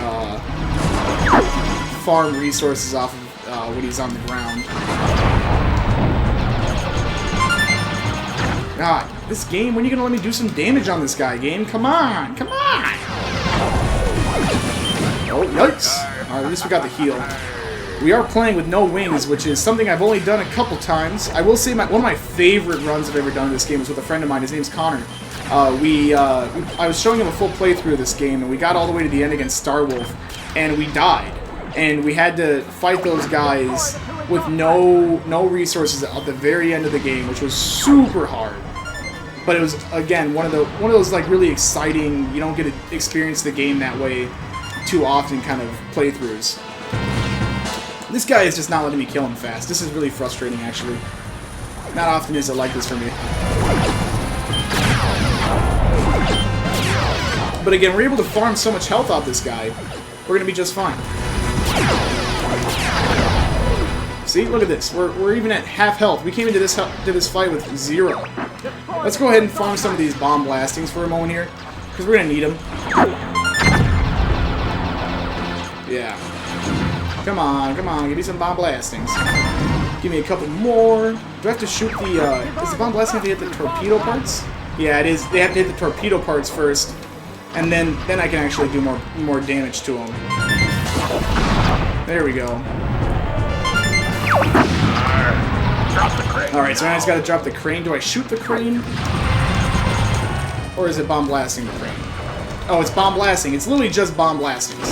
farm resources off of when he's on the ground. God, this game, when are you gonna let me do some damage on this guy, game? Come on, come on! Oh, yikes! Alright, at least we got the heal. We are playing with no wings, which is something I've only done a couple times. I will say one of my favorite runs I've ever done in this game was with a friend of mine. His name's Connor. I was showing him a full playthrough of this game, and we got all the way to the end against Starwolf, and we died. And we had to fight those guys with no resources at the very end of the game, which was super hard. But it was, again, one of those like really exciting, you don't get to experience the game that way too often kind of playthroughs. This guy is just not letting me kill him fast. This is really frustrating, actually. Not often is it like this for me. But again, we're able to farm so much health off this guy, we're gonna be just fine. See, look at this. We're even at half health. We came into this fight with 0. Let's go ahead and farm some of these bomb blastings for a moment here, because we're gonna need them. Yeah. Come on, give me some bomb blastings. Give me a couple more. Do I have to shoot the, does the bomb blasting have to hit the torpedo parts? Yeah, it is. They have to hit the torpedo parts first, and then I can actually do more damage to them. There we go. Alright, so now I just gotta drop the crane. Do I shoot the crane? Or is it bomb blasting the crane? Oh, it's bomb blasting. It's literally just bomb blastings.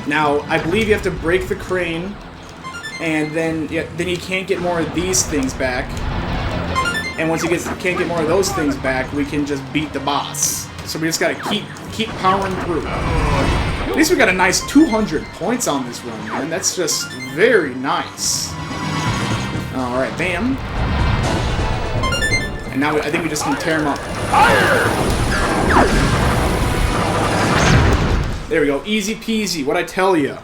Now, I believe you have to break the crane, and then you can't get more of these things back. And once you can't get more of those things back, we can just beat the boss. So we just gotta keep powering through. At least we got a nice 200 points on this run, man. That's just very nice. Alright, bam. And now I think we just can tear them up. There we go, easy peasy, what'd I tell you?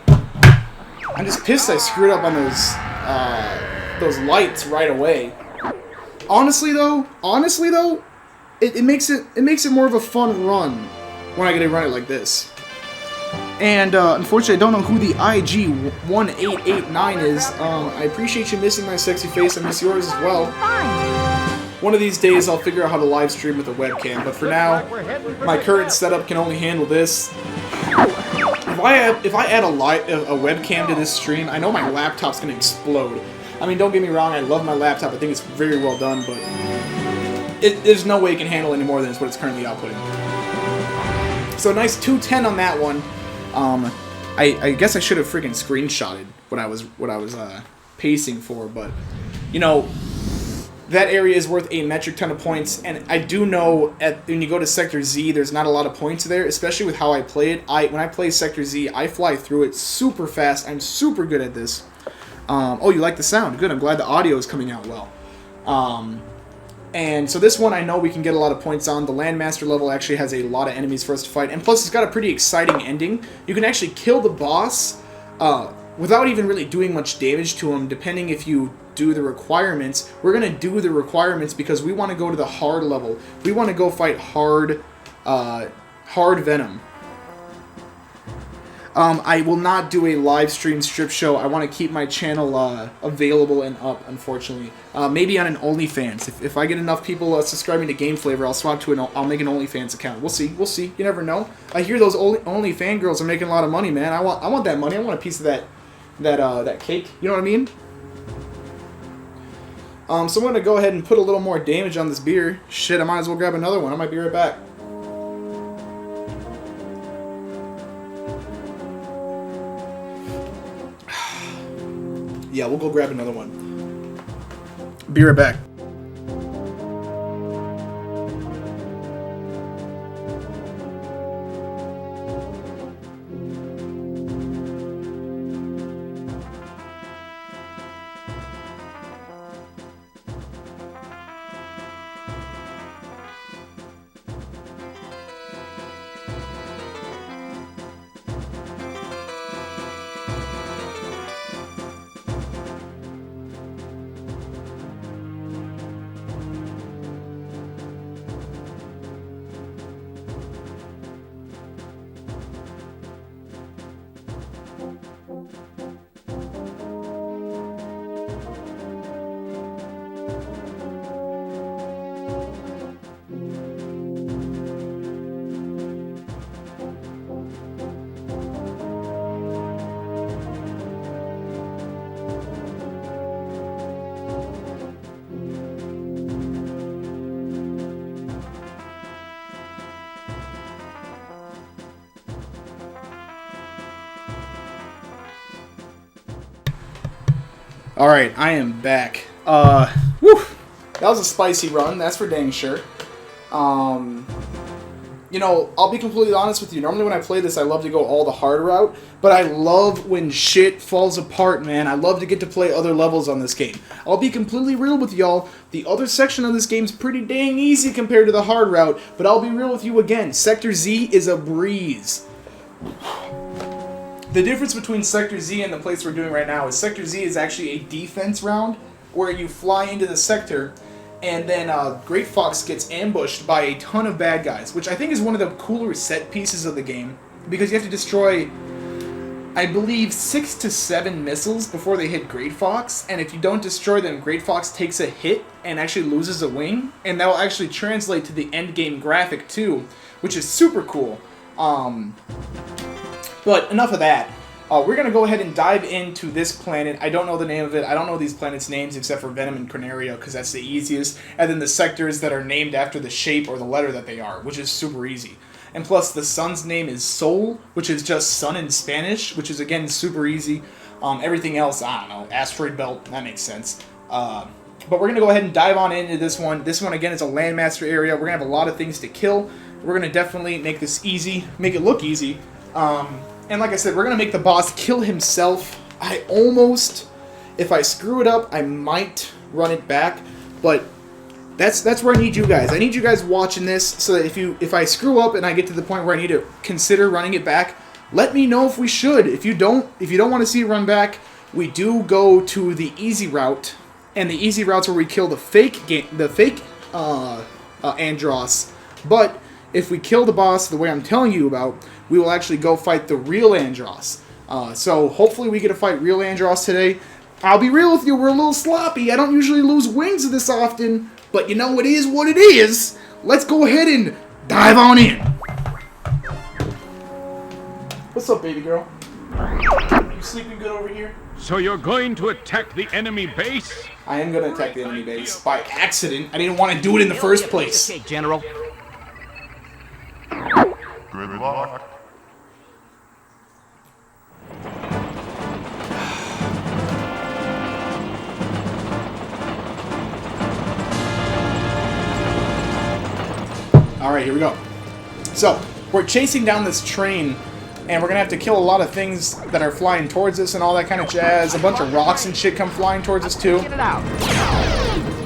I'm just pissed I screwed up on those lights right away. Honestly though, it makes it more of a fun run when I get to run it like this. And unfortunately, I don't know who the IG1889 is. I appreciate you missing my sexy face. I miss yours as well. One of these days, I'll figure out how to live stream with a webcam. But for now, my current setup can only handle this. If I add a webcam to this stream, I know my laptop's gonna explode. I mean, don't get me wrong. I love my laptop. I think it's very well done, but there's no way it can handle any more than what it's currently outputting. So nice 210 on that one. I guess I should have freaking screenshotted what I was pacing for, but you know, that area is worth a metric ton of points, and I do know when you go to Sector Z, there's not a lot of points there, especially with how I play it. When I play Sector Z, I fly through it super fast. I'm super good at this. Oh, you like the sound? Good. I'm glad the audio is coming out well. And so this one I know we can get a lot of points on. The Landmaster level actually has a lot of enemies for us to fight, and plus it's got a pretty exciting ending. You can actually kill the boss without even really doing much damage to him, depending if you do the requirements. We're going to do the requirements because we want to go to the hard level. We want to go fight hard Venom. I will not do a live stream strip show. I want to keep my channel available and up, unfortunately. Maybe on an OnlyFans. If I get enough people subscribing to Game Flavor, I'll swap to I'll make an OnlyFans account. We'll see. We'll see. You never know. I hear those OnlyFans girls are making a lot of money, man. I want that money. I want a piece of that cake. You know what I mean? So I'm going to go ahead and put a little more damage on this beer. Shit, I might as well grab another one. I might be right back. Yeah, we'll go grab another one. Be right back. Alright, I am back. Whew. That was a spicy run, that's for dang sure. You know, I'll be completely honest with you. Normally when I play this, I love to go all the hard route. But I love when shit falls apart, man. I love to get to play other levels on this game. I'll be completely real with y'all. The other section of this game's pretty dang easy compared to the hard route. But I'll be real with you again. Sector Z is a breeze. The difference between Sector Z and the place we're doing right now is Sector Z is actually a defense round where you fly into the sector and then Great Fox gets ambushed by a ton of bad guys, which I think is one of the cooler set pieces of the game because you have to destroy, I believe, 6 to 7 missiles before they hit Great Fox, and if you don't destroy them, Great Fox takes a hit and actually loses a wing, and that will actually translate to the end game graphic too, which is super cool. But enough of that. We're going to go ahead and dive into this planet. I don't know the name of it. I don't know these planets' names except for Venom and Cornerio because that's the easiest. And then the sectors that are named after the shape or the letter that they are, which is super easy. And plus, the sun's name is Sol, which is just sun in Spanish, which is, again, super easy. Everything else, I don't know, asteroid belt, that makes sense. But we're going to go ahead and dive on into this one. This one, again, is a landmaster area. We're going to have a lot of things to kill. We're going to definitely make this easy, make it look easy. And like I said, we're going to make the boss kill himself. I almost, if I screw it up, I might run it back. But that's where I need you guys. I need you guys watching this so that if I screw up and I get to the point where I need to consider running it back, let me know if we should. If you don't want to see it run back, we do go to the easy route. And the easy route's where we kill the fake Andross. But if we kill the boss the way I'm telling you about, we will actually go fight the real Andross. So hopefully we get to fight real Andross today. I'll be real with you, we're a little sloppy. I don't usually lose wings this often, but you know, it is what it is. Let's go ahead and dive on in. What's up, baby girl? You sleeping good over here? So you're going to attack the enemy base? I am going to attack the enemy base by accident. I didn't want to do it in the first place. Okay, General. Good luck. Alright, here we go. So, we're chasing down this train, and we're gonna have to kill a lot of things that are flying towards us and all that kind of jazz. A bunch of rocks and shit come flying towards us too. Get it out.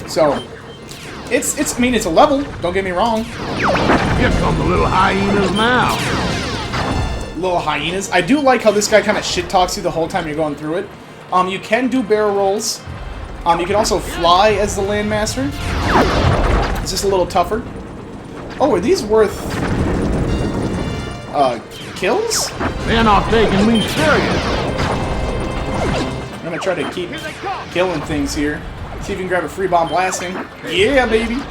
So, I mean, it's a level, don't get me wrong. Here come the little hyenas now. Little hyenas. I do like how this guy kind of shit talks you the whole time you're going through it. You can do barrel rolls. You can also fly as the Landmaster. It's just a little tougher. Oh, are these worth kills? They're not taking me serious. I'm gonna try to keep killing things here. See if you can grab a free bomb blasting. Yeah, baby.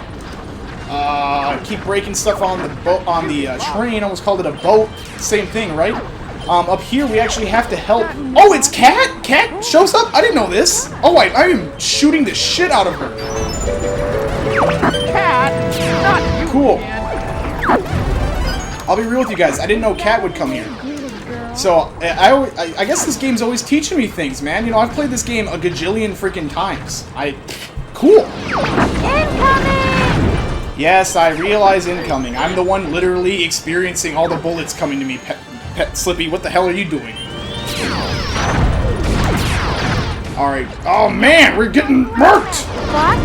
Keep breaking stuff on the boat, on the train. Almost called it a boat. Same thing, right? Up here we actually have to help. Oh, it's Cat. Cat shows up. I didn't know this. Oh, I am shooting the shit out of her. Cat, not you. Cool. I'll be real with you guys. I didn't know Cat would come here. So, I guess this game's always teaching me things, man. You know, I've played this game a gajillion freaking times. Cool. Incoming! Yes, I realize incoming. I'm the one literally experiencing all the bullets coming to me, Pet Slippy. What the hell are you doing? Alright. Oh, man! We're getting murked! What?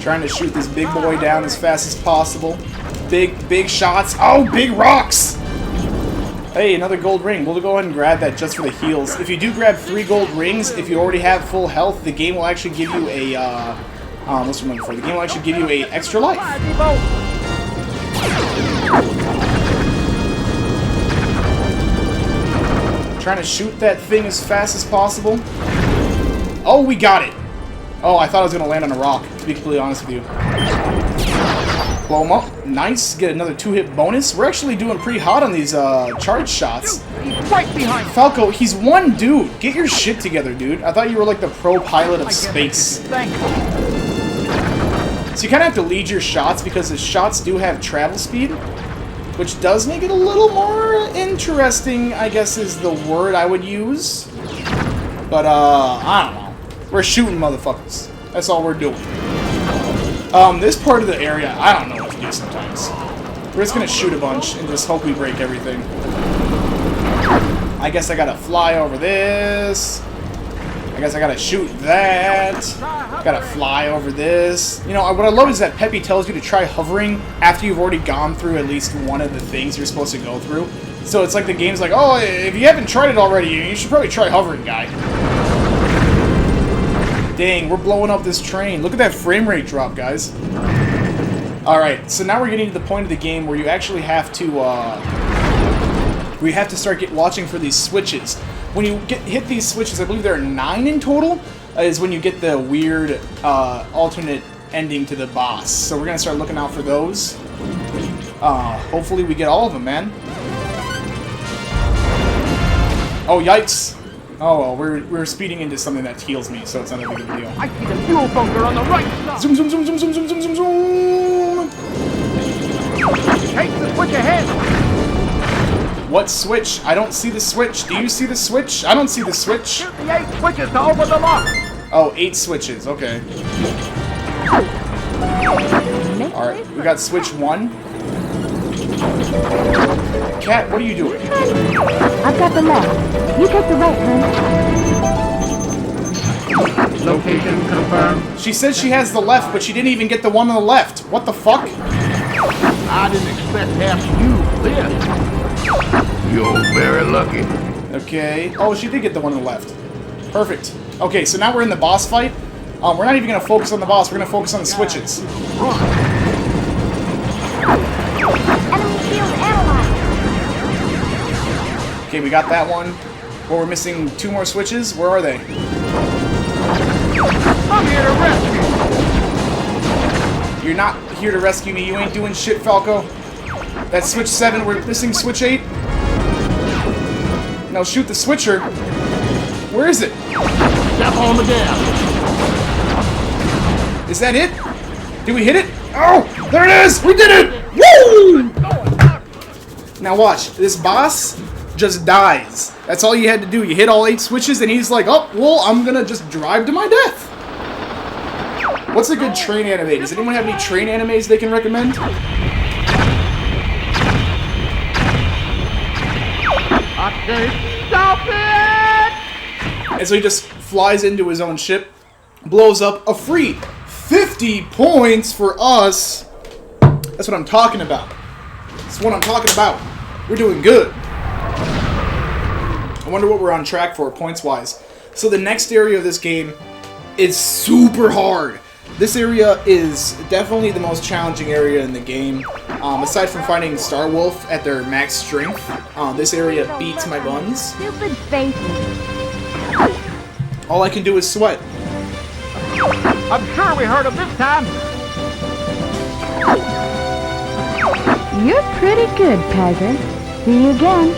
Trying to shoot this big boy down as fast as possible. Big shots. Oh, big rocks! Hey, another gold ring. We'll go ahead and grab that just for the heals. If you do grab 3 gold rings, if you already have full health, the game will actually give you a, what's the one for? The game will actually give you a extra life. Trying to shoot that thing as fast as possible. Oh, we got it! Oh, I thought I was going to land on a rock, to be completely honest with you. Blow him up. Nice. Get another 2-hit bonus. We're actually doing pretty hot on these charge shots. Right behind. Falco, he's one dude. Get your shit together, dude. I thought you were like the pro pilot of space. Thank you. So you kind of have to lead your shots because the shots do have travel speed. which does make it a little more interesting, I guess is the word I would use. But, I don't know. We're shooting motherfuckers. That's all we're doing. This part of the area, I don't know what to do sometimes. We're just gonna shoot a bunch and just hope we break everything. I guess I gotta fly over this. I guess I gotta shoot that. Gotta fly over this. You know, what I love is that Peppy tells you to try hovering after you've already gone through at least one of the things you're supposed to go through. So it's like the game's like, oh, if you haven't tried it already, you should probably try hovering, guy. Dang, we're blowing up this train. Look at that frame rate drop, guys. Alright, so now we're getting to the point of the game where you actually have to, start watching for these switches. When you hit these switches, I believe there are 9 in total, is when you get the weird, alternate ending to the boss. So we're gonna start looking out for those. Hopefully we get all of them, man. Oh, yikes. Oh, well, we're speeding into something that heals me, so it's not a big deal. I see the fuel bunker on the right side. Zoom, zoom, zoom, zoom, zoom, zoom, zoom, zoom, zoom. Take the switch ahead. What switch? I don't see the switch. Do you see the switch? I don't see the switch. Shoot the 8 switches to open the lock. Oh, 8 switches. Okay. Alright, we got switch 1. Cat, what are you doing? I've got the left. You take the right, hon. Location confirmed. She said she has the left, but she didn't even get the one on the left. What the fuck? I didn't expect to have you this. You're very lucky. Okay. Oh, she did get the one on the left. Perfect. Okay, so now we're in the boss fight. We're not even going to focus on the boss. We're going to focus on the switches. Enemy shield analyzed. Okay, we got that one. Well, we're missing 2 more switches. Where are they? I'm here to rescue. You're not here to rescue me. You ain't doing shit, Falco. That's switch 7. We're missing switch 8. Now shoot the switcher. Where is it? Step on the gas. Is that it? Did we hit it? Oh, there it is! We did it! Woo! Now watch. This boss just dies. That's all you had to do. You hit all 8 switches and he's like, oh, well, I'm gonna just drive to my death. What's a good train anime? Does anyone have any train animes they can recommend? Okay, stop it! And so he just flies into his own ship, blows up a free 50 points for us. That's what I'm talking about. That's what I'm talking about. We're doing good. I wonder what we're on track for points-wise. So the next area of this game is super hard. This area is definitely the most challenging area in the game. Aside from finding Starwolf at their max strength, this area beats my buns. Stupid faces. All I can do is sweat. I'm sure we heard him this time. You're pretty good, peasant. See you again.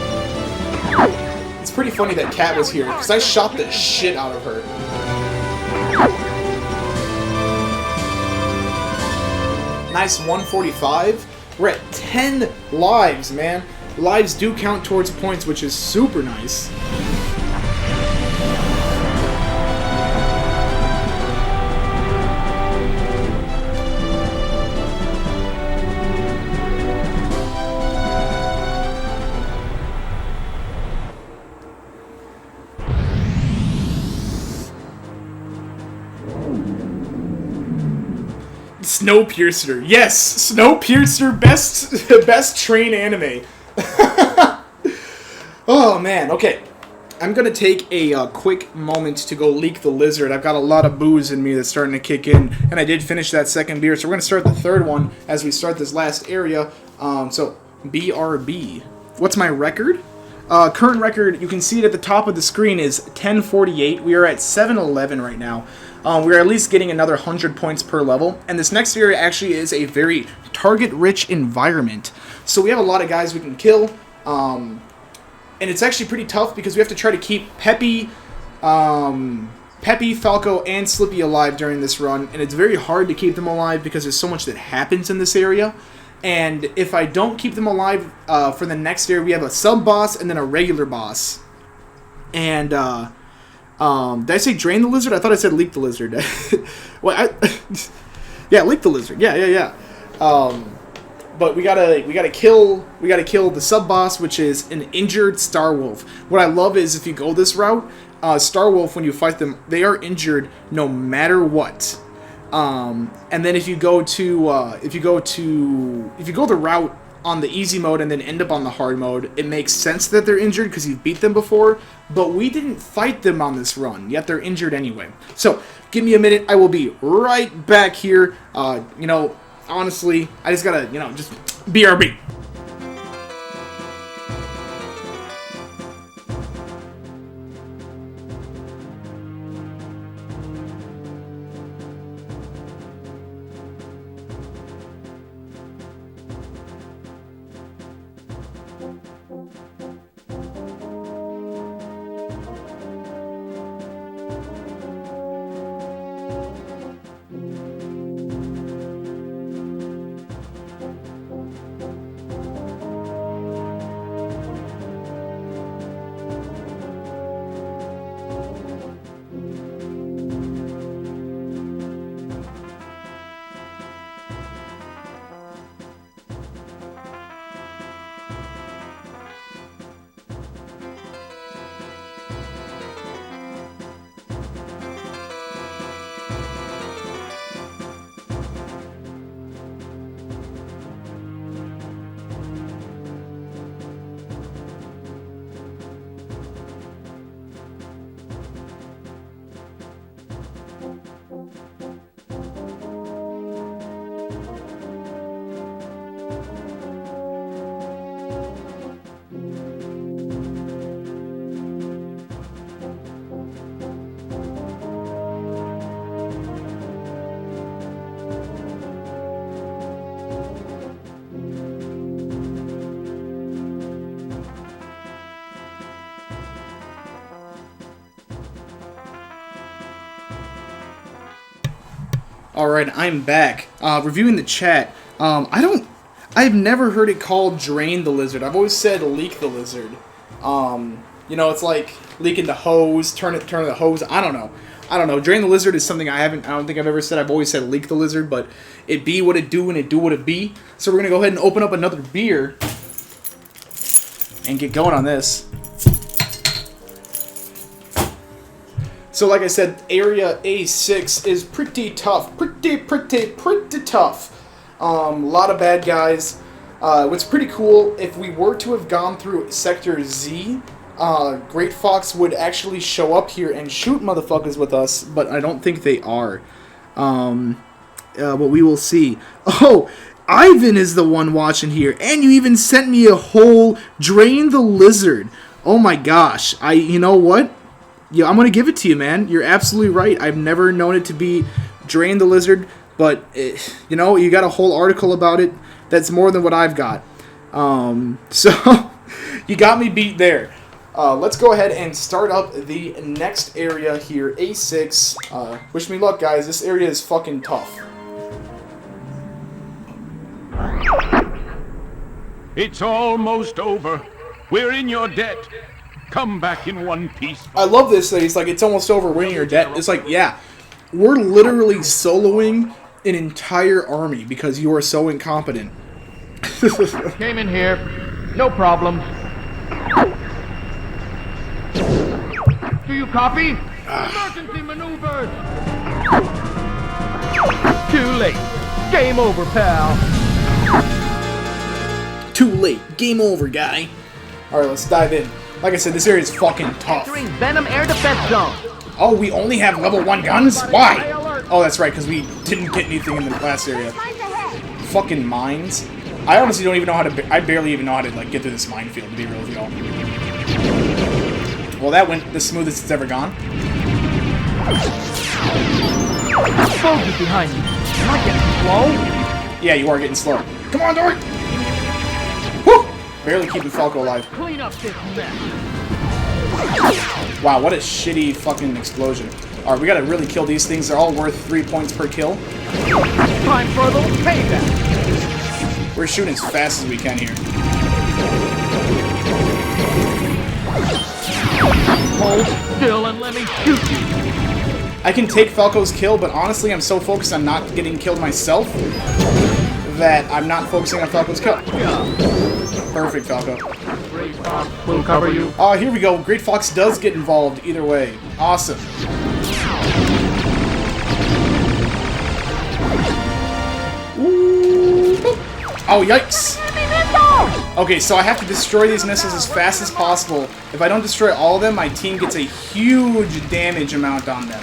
It's pretty funny that Kat was here, because I shot the shit out of her. Nice 145. We're at 10 lives, man. Lives do count towards points, which is super nice. Snowpiercer. Yes, Snowpiercer, best train anime. Oh man, okay. I'm gonna take a quick moment to go leak the lizard. I've got a lot of booze in me that's starting to kick in, and I did finish that second beer, so we're gonna start the third one as we start this last area. So BRB. What's my record? Current record, you can see it at the top of the screen, is 1048. We are at 711 right now. We're at least getting another 100 points per level, and this next area actually is a very target-rich environment. So we have a lot of guys we can kill, and it's actually pretty tough because we have to try to keep Peppy, Falco, and Slippy alive during this run, and it's very hard to keep them alive because there's so much that happens in this area. And if I don't keep them alive for the next area, we have a sub-boss and then a regular boss. And, did I say drain the lizard? I thought I said leak the lizard. Yeah, leak the lizard. Yeah. But we gotta kill the sub-boss, which is an injured Star Wolf. What I love is if you go this route, Star Wolf, when you fight them, they are injured no matter what. And then if you go the route on the easy mode and then end up on the hard mode, it makes sense that they're injured because you've beat them before, but we didn't fight them on this run, yet they're injured anyway. So, give me a minute, I will be right back here. Honestly, I just gotta, just BRB. Alright, I'm back. Reviewing the chat. I've never heard it called drain the lizard. I've always said leak the lizard. It's like leaking the hose, turn the hose. I don't know. Drain the lizard is something I don't think I've ever said. I've always said leak the lizard, but it be what it do and it do what it be. So we're gonna go ahead and open up another beer and get going on this. So like I said, Area A6 is pretty tough. Pretty tough. A lot of bad guys. What's pretty cool, if we were to have gone through Sector Z, Great Fox would actually show up here and shoot motherfuckers with us, but I don't think they are. But we will see. Oh, Ivan is the one watching here, and you even sent me a whole Drain the Lizard. Oh my gosh. You know what? Yeah, I'm going to give it to you, man. You're absolutely right. I've never known it to be Drain the Lizard, but, you got a whole article about it. That's more than what I've got. So, you got me beat there. Let's go ahead and start up the next area here, A6. Wish me luck, guys. This area is fucking tough. It's almost over. We're in your debt. Come back in one piece. I love this thing. It's like, it's almost over. We're in your debt. It's like, yeah. We're literally soloing an entire army because you are so incompetent. Came in here. No problem. Do you copy? Emergency maneuvers! Too late. Game over, pal. Too late. Game over, guy. Alright, let's dive in. Like I said, this area is fucking tough. Entering Venom Air Defense Zone. Oh, we only have level 1 guns? Why? Oh, that's right, because we didn't get anything in the last area. Fucking mines. I honestly don't even know how to... I barely even know how to, get through this minefield, to be real with y'all. Well, that went the smoothest it's ever gone. Bogey behind you. Am I getting slow? Yeah, you are getting slow. Come on, Dory! Woo! Barely keeping Falco alive. Clean up this mess. Wow, what a shitty fucking explosion. Alright, we gotta really kill these things. They're all worth 3 points per kill. Time for a little payback. We're shooting as fast as we can here. Hold still and let me shoot you. I can take Falco's kill, but honestly, I'm so focused on not getting killed myself that I'm not focusing on Falco's kill. Perfect, Falco. Great Fox will cover you. Oh, here we go. Great Fox does get involved either way. Awesome. Ooh. Oh, yikes. Okay, so I have to destroy these missiles as fast as possible. If I don't destroy all of them, my team gets a huge damage amount on them.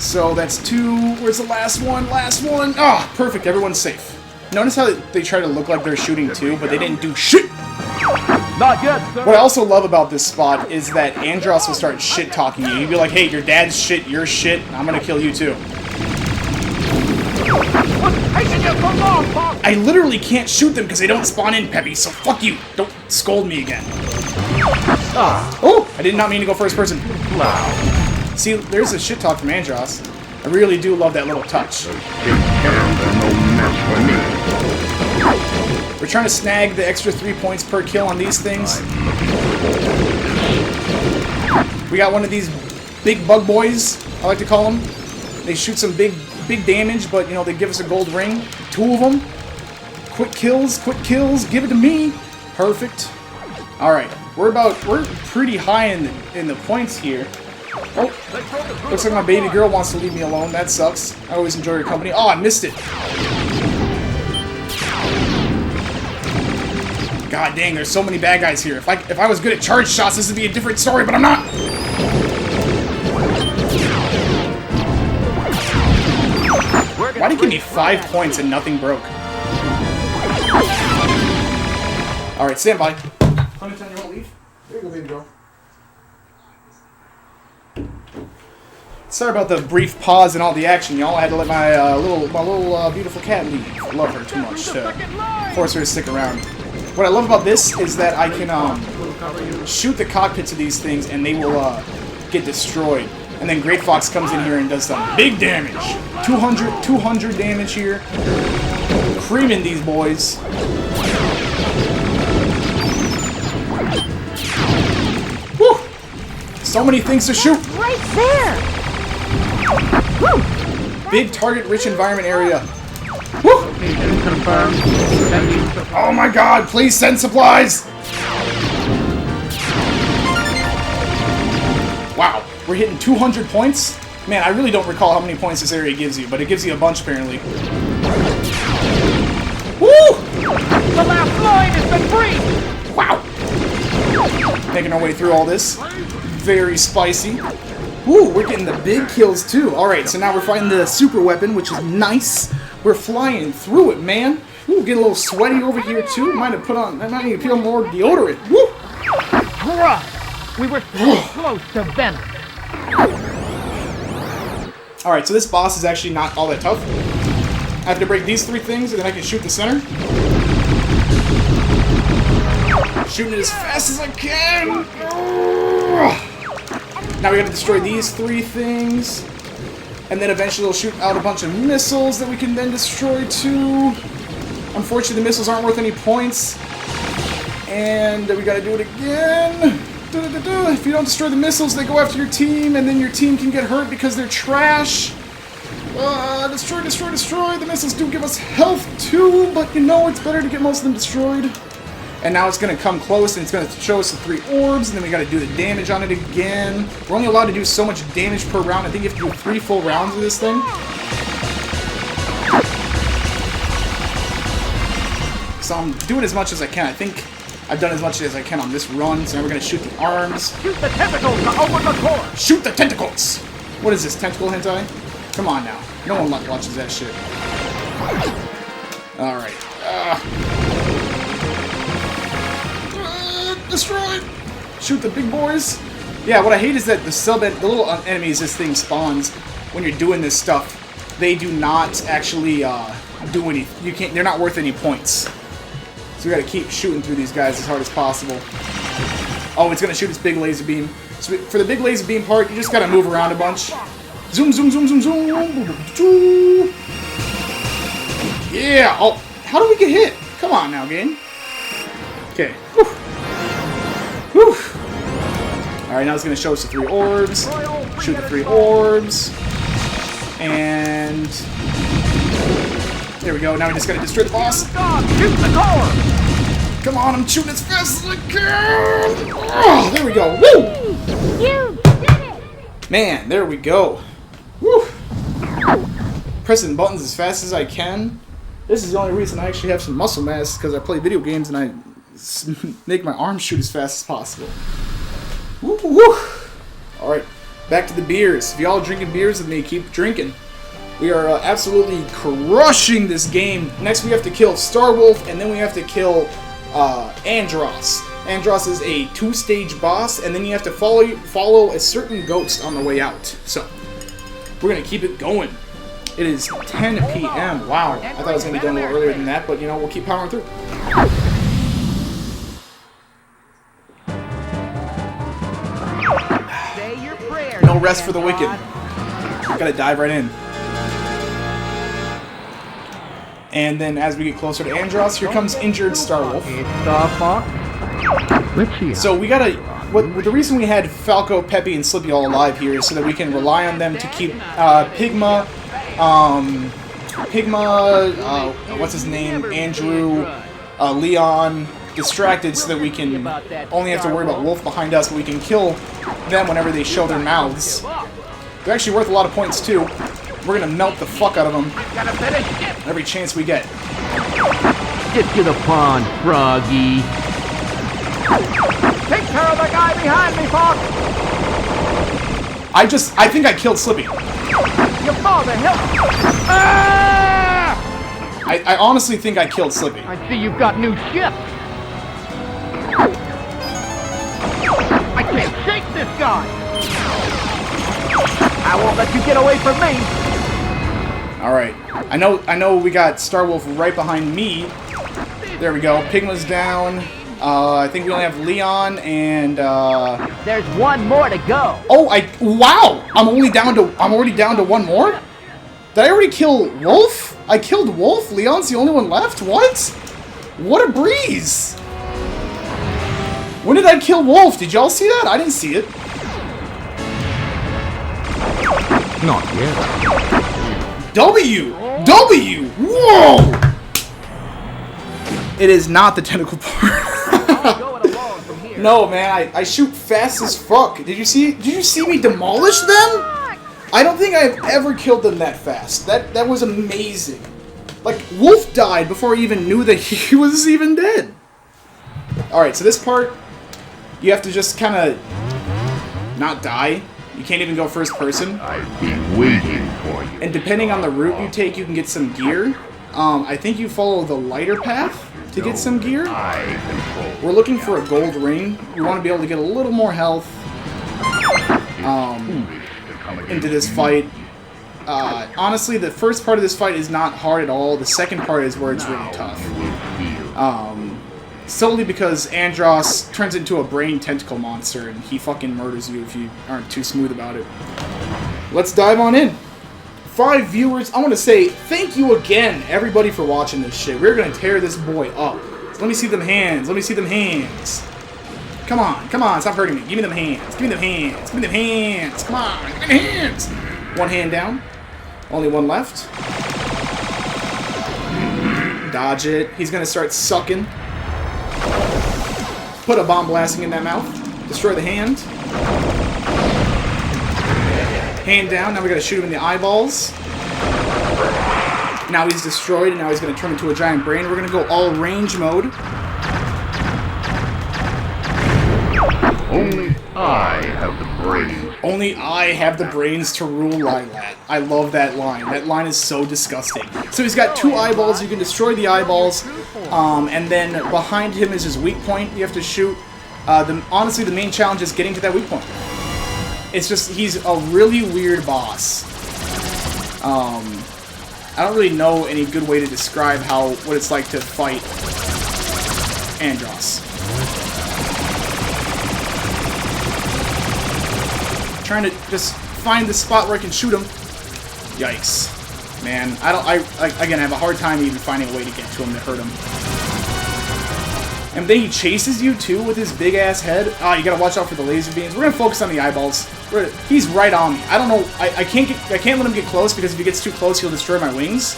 So that's 2. Where's the last one? Last one. Ah, oh, perfect. Everyone's safe. Notice how they try to look like they're shooting too, but they didn't do shit. Not yet, sir. What I also love about this spot is that Andros will start shit-talking you. He'd be like, hey, your dad's shit, you're shit, I'm gonna kill you too. I literally can't shoot them because they don't spawn in, Peppy, so fuck you. Don't scold me again. Oh, I did not mean to go first person. Wow. See, there's a shit talk from Andros. I really do love that little touch. We're trying to snag the extra 3 points per kill on these things. We got one of these big bug boys, I like to call them. They shoot some big damage, but, you know, they give us a gold ring. 2 of them. Quick kills, give it to me. Perfect. Alright, we're pretty high in the points here. Oh, looks like my baby girl wants to leave me alone. That sucks. I always enjoy her company. Oh, I missed it. God dang, there's so many bad guys here. If I was good at charge shots, this would be a different story, but I'm not. Why'd he give me 5 points and nothing broke? Alright, stand by. Honey, you won't leave? There you go, baby girl. Sorry about the brief pause and all the action, y'all. I had to let my little beautiful cat leave. I love her too much to force her to stick around. What I love about this is that I can shoot the cockpits of these things and they will get destroyed. And then Great Fox comes in here and does some big damage. 200 damage here. Creaming these boys. Woo! So many things to shoot. Right there. Woo! Big target-rich environment area. Woo! Oh my god, please send supplies! Wow, we're hitting 200 points? Man, I really don't recall how many points this area gives you, but it gives you a bunch apparently. Woo! The last line has been free! Wow! Making our way through all this. Very spicy. Woo, we're getting the big kills too. Alright, so now we're fighting the super weapon, which is nice. We're flying through it, man. Ooh, get a little sweaty over here too. I might need to put on more deodorant. Woo! Bruh! We were so close to Venom. Alright, so this boss is actually not all that tough. I have to break these 3 things and then I can shoot the center. Shooting it as fast as I can. Now we gotta destroy these 3 things. And then eventually it'll shoot out a bunch of missiles that we can then destroy too. Unfortunately, the missiles aren't worth any points. And we gotta do it again. If you don't destroy the missiles, they go after your team, and then your team can get hurt because they're trash. Destroy. The missiles do give us health too, but you know it's better to get most of them destroyed. And now it's going to come close, and it's going to show us the 3 orbs, and then we got to do the damage on it again. We're only allowed to do so much damage per round. I think you have to do 3 full rounds of this thing. So I'm doing as much as I can. I think I've done as much as I can on this run, so now we're going to shoot the arms. Shoot the tentacles to open the core! Shoot the tentacles! What is this, tentacle hentai? Come on now. No one watches that shit. Alright. Destroyed! Shoot the big boys! Yeah, what I hate is that the little enemies this thing spawns when you're doing this stuff, they do not actually do any. They're not worth any points. So we gotta keep shooting through these guys as hard as possible. Oh, it's gonna shoot its big laser beam. So for the big laser beam part, you just gotta move around a bunch. Zoom, zoom, zoom, zoom, zoom. Yeah! Oh, How do we get hit? Come on now, game. Okay. Whew. Whew. Alright, now it's going to show us the 3 orbs. Shoot the 3 orbs. And... there we go. Now we just got to destroy the boss. Shoot the door! Come on, I'm shooting as fast as I can! Oh, there we go. Woo! You did it! Man, there we go. Woo! Pressing buttons as fast as I can. This is the only reason I actually have some muscle mass, because I play video games and I make my arms shoot as fast as possible. Woo, woo. Alright, back to the beers. If y'all drinking beers with me, keep drinking. We are absolutely crushing this game. Next we have to kill Starwolf, and then we have to kill Andross. Andross is a 2-stage boss, and then you have to follow a certain ghost on the way out. So, we're going to keep it going. It is 10 p.m. Wow, I thought it was going to be done a little earlier than that, but you know, we'll keep powering through. Say your prayers. No rest for the wicked. Gotta dive right in. And then as we get closer to Andross, here comes injured Starwolf. Let's see. So we gotta... the reason we had Falco, Peppy, and Slippy all alive here is so that we can rely on them to keep Pigma, what's his name, Andrew, Leon, distracted so that we can only have to worry about Wolf behind us, but we can kill them whenever they show their mouths. They're actually worth a lot of points too. We're gonna melt the fuck out of them every chance we get. Get to the pond, Froggy. Take care of the guy behind me, Fox. I think I killed Slippy. Your father, help! Ah! I honestly think I killed Slippy. I see you've got new ships. I can't shake this guy. I won't let you get away from me. Alright. I know we got Starwolf right behind me. There we go. Pigma's down. I think we only have Leon and There's one more to go. oh, wow! I'm already down to one more? Did I already kill Wolf? I killed Wolf? Leon's the only one left? What? What a breeze! When did I kill Wolf? Did y'all see that? I didn't see it. Not yet. W! Whoa! It is not the tentacle part. No, man, I shoot fast as fuck. Did you see me demolish them? I don't think I've ever killed them that fast. That was amazing. Like, Wolf died before I even knew that he was even dead. Alright, so this part, you have to just kind of not die. You can't even go first person. I've been waiting for you. And depending on the route you take, you can get some gear. I think you follow the lighter path to get some gear. We're looking for a gold ring. We want to be able to get a little more health into this fight. Honestly, the first part of this fight is not hard at all. The second part is where it's really tough. Solely because Andross turns into a brain tentacle monster and he fucking murders you if you aren't too smooth about it. Let's dive on in. 5 viewers. I want to say thank you again, everybody, for watching this shit. We're going to tear this boy up. So let me see them hands. Let me see them hands. Come on. Stop hurting me. Give me them hands. Give me them hands. Give me them hands. Come on. Give me them hands. One hand down. Only one left. Dodge it. He's going to start sucking. Put a bomb blasting in that mouth. Destroy the hand. Hand down. Now we gotta shoot him in the eyeballs. Now he's destroyed, and now he's gonna turn into a giant brain. We're gonna go all range mode. Only I have the brains. Only I have the brains to rule Lilat. I love that line. That line is so disgusting. So he's got 2 eyeballs. You can destroy the eyeballs. And then behind him is his weak point. You have to shoot. Honestly, the main challenge is getting to that weak point. It's just, he's a really weird boss. I don't really know any good way to describe what it's like to fight Andross. Trying to just find the spot where I can shoot him. Yikes. man. Again, I have a hard time even finding a way to get to him to hurt him. And then he chases you, too, with his big-ass head. Ah, you gotta watch out for the laser beams. We're gonna focus on the eyeballs. He's right on me. I don't know. I can't let him get close, because if he gets too close, he'll destroy my wings.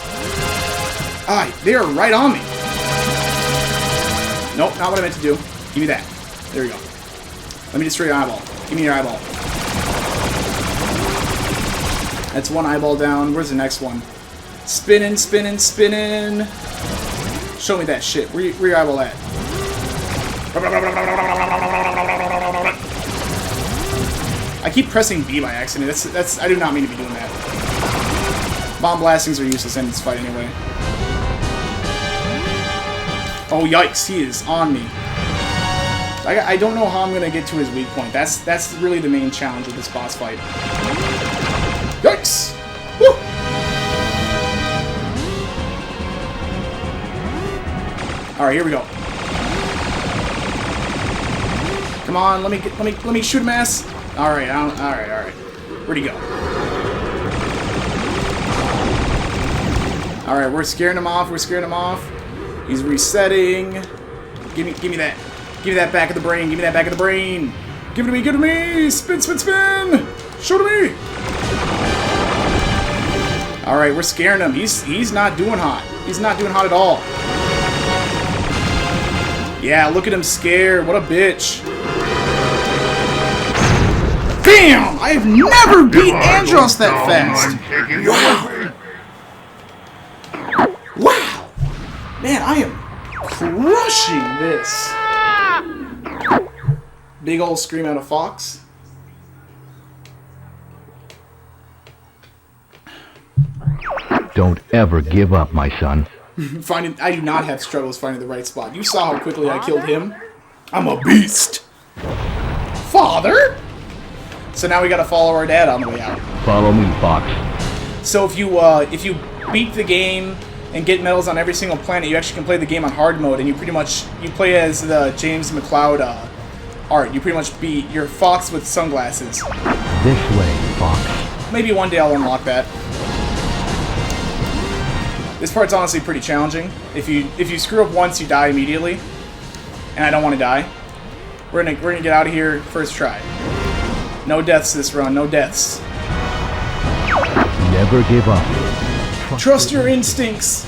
Ah, they are right on me. Nope, not what I meant to do. Give me that. There we go. Let me destroy your eyeball. Give me your eyeball. That's one eyeball down. Where's the next one? Spinning, spinning, spinning. Show me that shit. Where your eyeball at? I keep pressing B by accident. That's I do not mean to be doing that. Bomb blastings are useless in this fight anyway. Oh yikes, he is on me. I don't know how I'm gonna get to his weak point. That's really the main challenge of this boss fight. Yikes! Woo! Alright, here we go. Come on, let me shoot him ass. Alright, alright. Where'd he go? Alright, we're scaring him off, He's resetting. Give me that. Give me that back of the brain, Give it to me, Spin, spin, spin! Show to me! Alright, we're scaring him. He's not doing hot. He's not doing hot at all. Yeah, look at him scared. What a bitch. Bam! I have never beat Andros that fast. Wow! Man, I am crushing this. Big ol' scream out of Fox. Don't ever give up, my son. I do not have struggles finding the right spot. You saw how quickly I killed him. I'm a beast. Father? So now we gotta follow our dad on the way out. Follow me, Fox. So if you beat the game and get medals on every single planet, you actually can play the game on hard mode, and you play as the James McLeod art. You pretty much beat your Fox with sunglasses. This way, Fox. Maybe one day I'll unlock that. This part's honestly pretty challenging. If you screw up once, you die immediately, and I don't want to die. We're gonna get out of here first try. No deaths this run. No deaths. Never give up. Trust your instincts.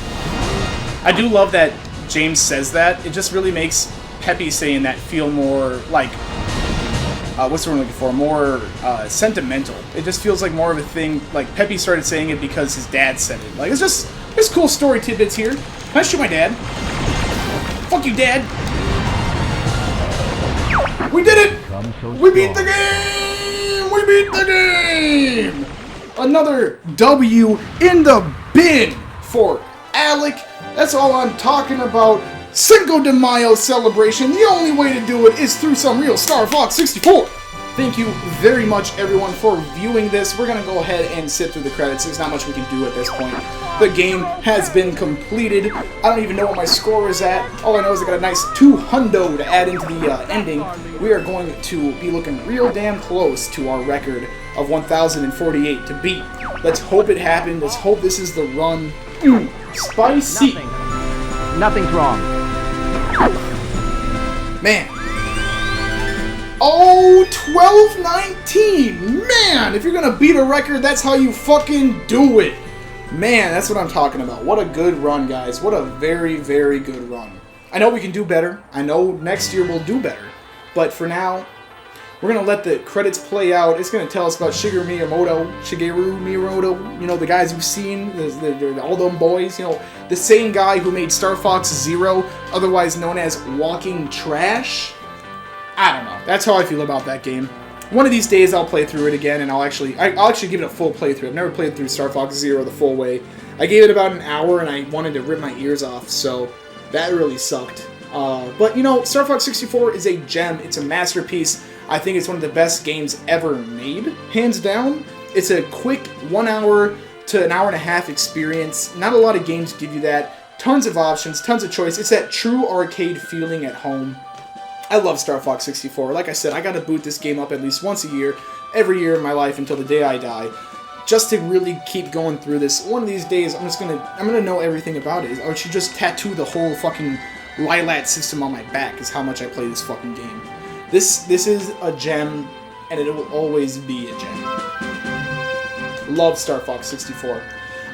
I do love that James says that. It just really makes Peppy saying that feel more like what's the word I'm looking for? More sentimental. It just feels like more of a thing. Like Peppy started saying it because his dad said it. Like there's cool story tidbits here. Can I shoot my dad? Fuck you, Dad. We did it. We beat the game. We beat the game. Another W in the bin for Alec. That's all I'm talking about. Cinco de Mayo celebration. The only way to do it is through some real Star Fox 64. Thank you very much, everyone, for viewing this. We're going to go ahead and sit through the credits. There's not much we can do at this point. The game has been completed. I don't even know what my score is at. All I know is I got a nice 200 to add into the ending. We are going to be looking real damn close to our record of 1,048 to beat. Let's hope it happened. Let's hope this is the run. Spicy. Nothing's wrong. Man. Oh, 12-19. Man, if you're going to beat a record, that's how you fucking do it. Man, that's what I'm talking about. What a good run, guys. What a very, very good run. I know we can do better. I know next year we'll do better. But for now, we're going to let the credits play out. It's going to tell us about Shigeru Miyamoto, you know, the guys you've seen, all them boys, you know, the same guy who made Star Fox Zero, otherwise known as Walking Trash. I don't know. That's how I feel about that game. One of these days I'll play through it again, and I'll actually give it a full playthrough. I've never played through Star Fox Zero the full way. I gave it about an hour, and I wanted to rip my ears off, so that really sucked. But, you know, Star Fox 64 is a gem. It's a masterpiece. I think it's one of the best games ever made, hands down. It's a quick 1 hour to an hour and a half experience. Not a lot of games give you that. Tons of options, tons of choice. It's that true arcade feeling at home. I love Star Fox 64. Like I said, I gotta boot this game up at least once a year, every year of my life until the day I die. just to really keep going through this. One of these days, I'm gonna know everything about it. I should just tattoo the whole fucking Lilat system on my back. Is how much I play this fucking game. This is a gem, and it will always be a gem. Love Star Fox 64.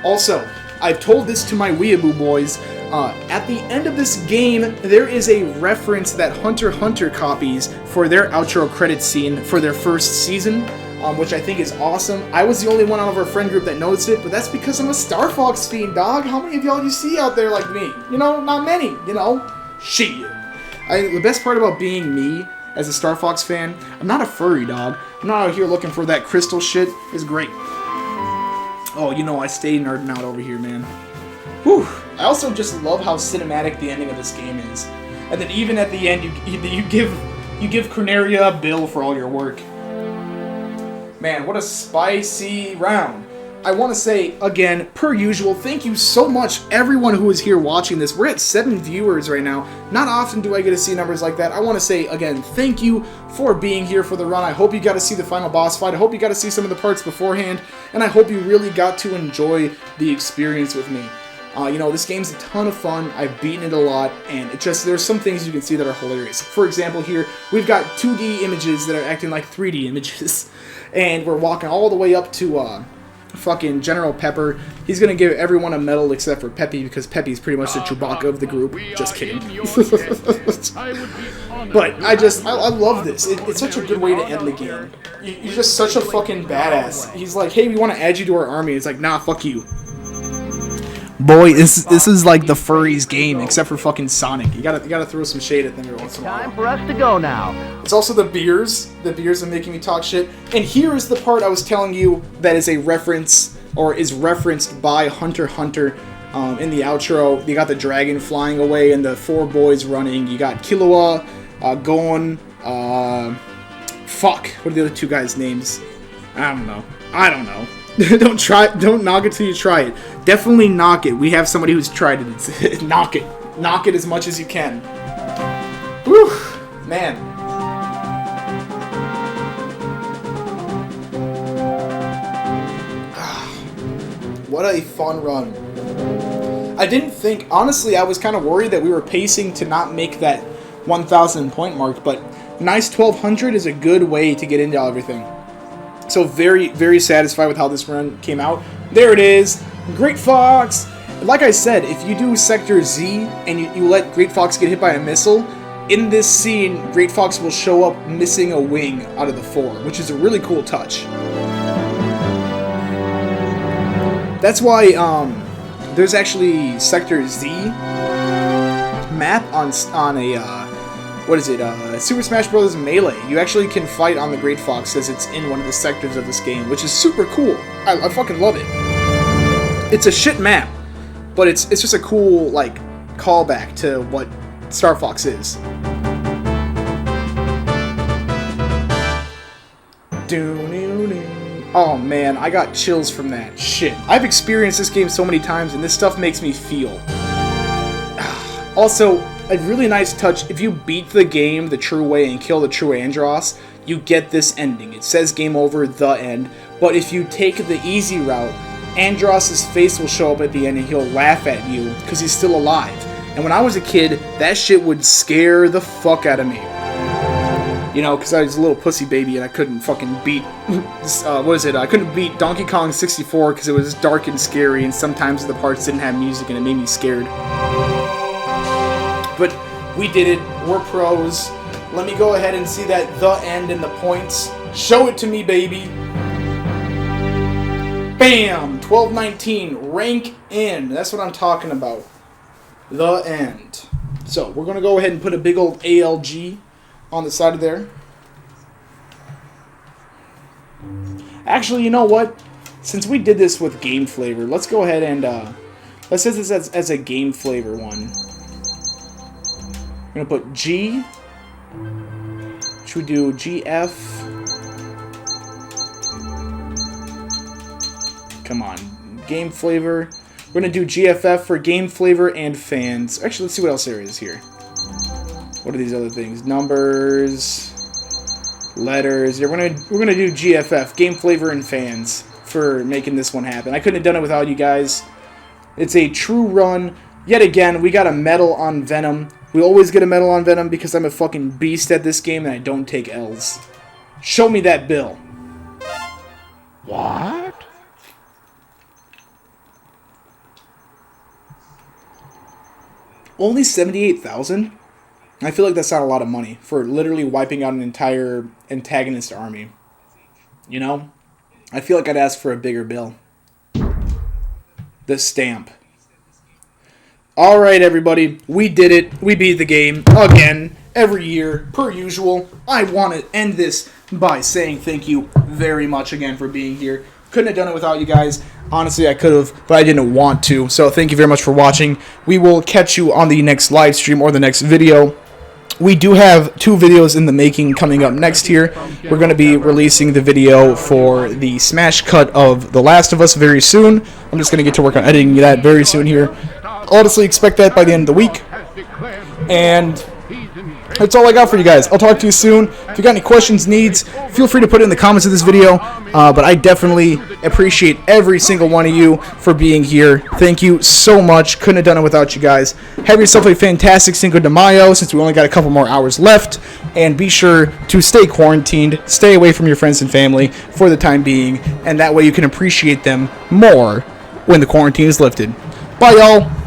Also, I've told this to my weeaboo boys. At the end of this game, there is a reference that Hunter x Hunter copies for their outro credit scene for their first season, which I think is awesome. I was the only one out of our friend group that noticed it, but that's because I'm a Star Fox fiend, dog. How many of y'all do you see out there like me? You know, not many, you know? Shit. The best part about being me as a Star Fox fan, I'm not a furry, dog. I'm not out here looking for that crystal shit. It's great. Oh, you know, I stay nerding out over here, man. Whew. I also just love how cinematic the ending of this game is. And then even at the end, you give Corneria a bill for all your work. Man, what a spicy round. I want to say, again, per usual, thank you so much, everyone who is here watching this. We're at 7 viewers right now. Not often do I get to see numbers like that. I want to say, again, thank you for being here for the run. I hope you got to see the final boss fight. I hope you got to see some of the parts beforehand. And I hope you really got to enjoy the experience with me. You know, this game's a ton of fun. I've beaten it a lot, and there's some things you can see that are hilarious. For example, here, we've got 2D images that are acting like 3D images. And we're walking all the way up to, fucking General Pepper. He's gonna give everyone a medal except for Peppy, because Peppy's pretty much the Chewbacca of the group. Just kidding. But I love this. It's such a good way to end the game. You're just such a fucking badass. He's like, hey, we want to add you to our army. It's like, nah, fuck you. Boy, this is like the furries game, except for fucking Sonic. You gotta throw some shade at them every once in a while. Time for us to go now. It's also the beers. The beers are making me talk shit. And here is the part I was telling you that is a reference, or is referenced by Hunter x Hunter in the outro. You got the dragon flying away and the 4 boys running. You got Killua, Gon, fuck. What are the other 2 guys' names? I don't know. Don't knock it till you try it. Definitely knock it. We have somebody who's tried it. Knock it. Knock it as much as you can. Whew, man. What a fun run. I didn't think, honestly, I was kind of worried that we were pacing to not make that 1,000 point mark, but nice 1,200 is a good way to get into everything. So very, very satisfied with how this run came out. There it is. Great Fox. Like I said, if you do Sector Z and you let Great Fox get hit by a missile, in this scene, Great Fox will show up missing a wing out of the 4, which is a really cool touch. That's why there's actually Sector Z map on a what is it? Super Smash Bros. Melee. You actually can fight on the Great Fox as it's in one of the sectors of this game, which is super cool. I fucking love it. It's a shit map, but it's just a cool, like, callback to what Star Fox is. Oh man, I got chills from that. Shit. I've experienced this game so many times, and this stuff makes me feel. Also, a really nice touch, if you beat the game the true way and kill the true Andross, you get this ending. It says game over, the end, but if you take the easy route, Andross's face will show up at the end and he'll laugh at you because he's still alive. And when I was a kid, that shit would scare the fuck out of me. You know, because I was a little pussy baby and I couldn't fucking beat, I couldn't beat Donkey Kong 64 because it was dark and scary, and sometimes the parts didn't have music and it made me scared. But we did it. We're pros. Let me go ahead and see that the end and the points. Show it to me, baby. Bam! 1219. Rank in. That's what I'm talking about. The end. So, we're going to go ahead and put a big old ALG on the side of there. Actually, you know what? Since we did this with game flavor, let's go ahead and let's set this as a game flavor one. I'm going to put G. Should we do GF? Come on. Game flavor. We're going to do GFF for game flavor and fans. Actually, let's see what else there is here. What are these other things? Numbers. Letters. Yeah, we're gonna do GFF. Game flavor and fans. for making this one happen. I couldn't have done it without you guys. It's a true run. Yet again, we got a medal on Venom. We always get a medal on Venom because I'm a fucking beast at this game and I don't take L's. Show me that bill. What? Only 78,000? I feel like that's not a lot of money for literally wiping out an entire antagonist army. You know? I feel like I'd ask for a bigger bill. The stamp. Alright, everybody. We did it. We beat the game again. Every year, per usual. I want to end this by saying thank you very much again for being here. Couldn't have done it without you guys. Honestly, I could have, but I didn't want to. So thank you very much for watching. We will catch you on the next live stream or the next video. We do have 2 videos in the making coming up next here. We're going to be releasing the video for the smash cut of The Last of Us very soon. I'm just going to get to work on editing that very soon here. Honestly, expect that by the end of the week. And that's all I got for you guys. I'll talk to you soon. If you got any questions, needs, feel free to put it in the comments of this video. But I definitely appreciate every single one of you for being here. Thank you so much. Couldn't have done it without you guys. Have yourself a fantastic Cinco de Mayo since we only got a couple more hours left. And be sure to stay quarantined. Stay away from your friends and family for the time being. And that way you can appreciate them more when the quarantine is lifted. Bye, y'all.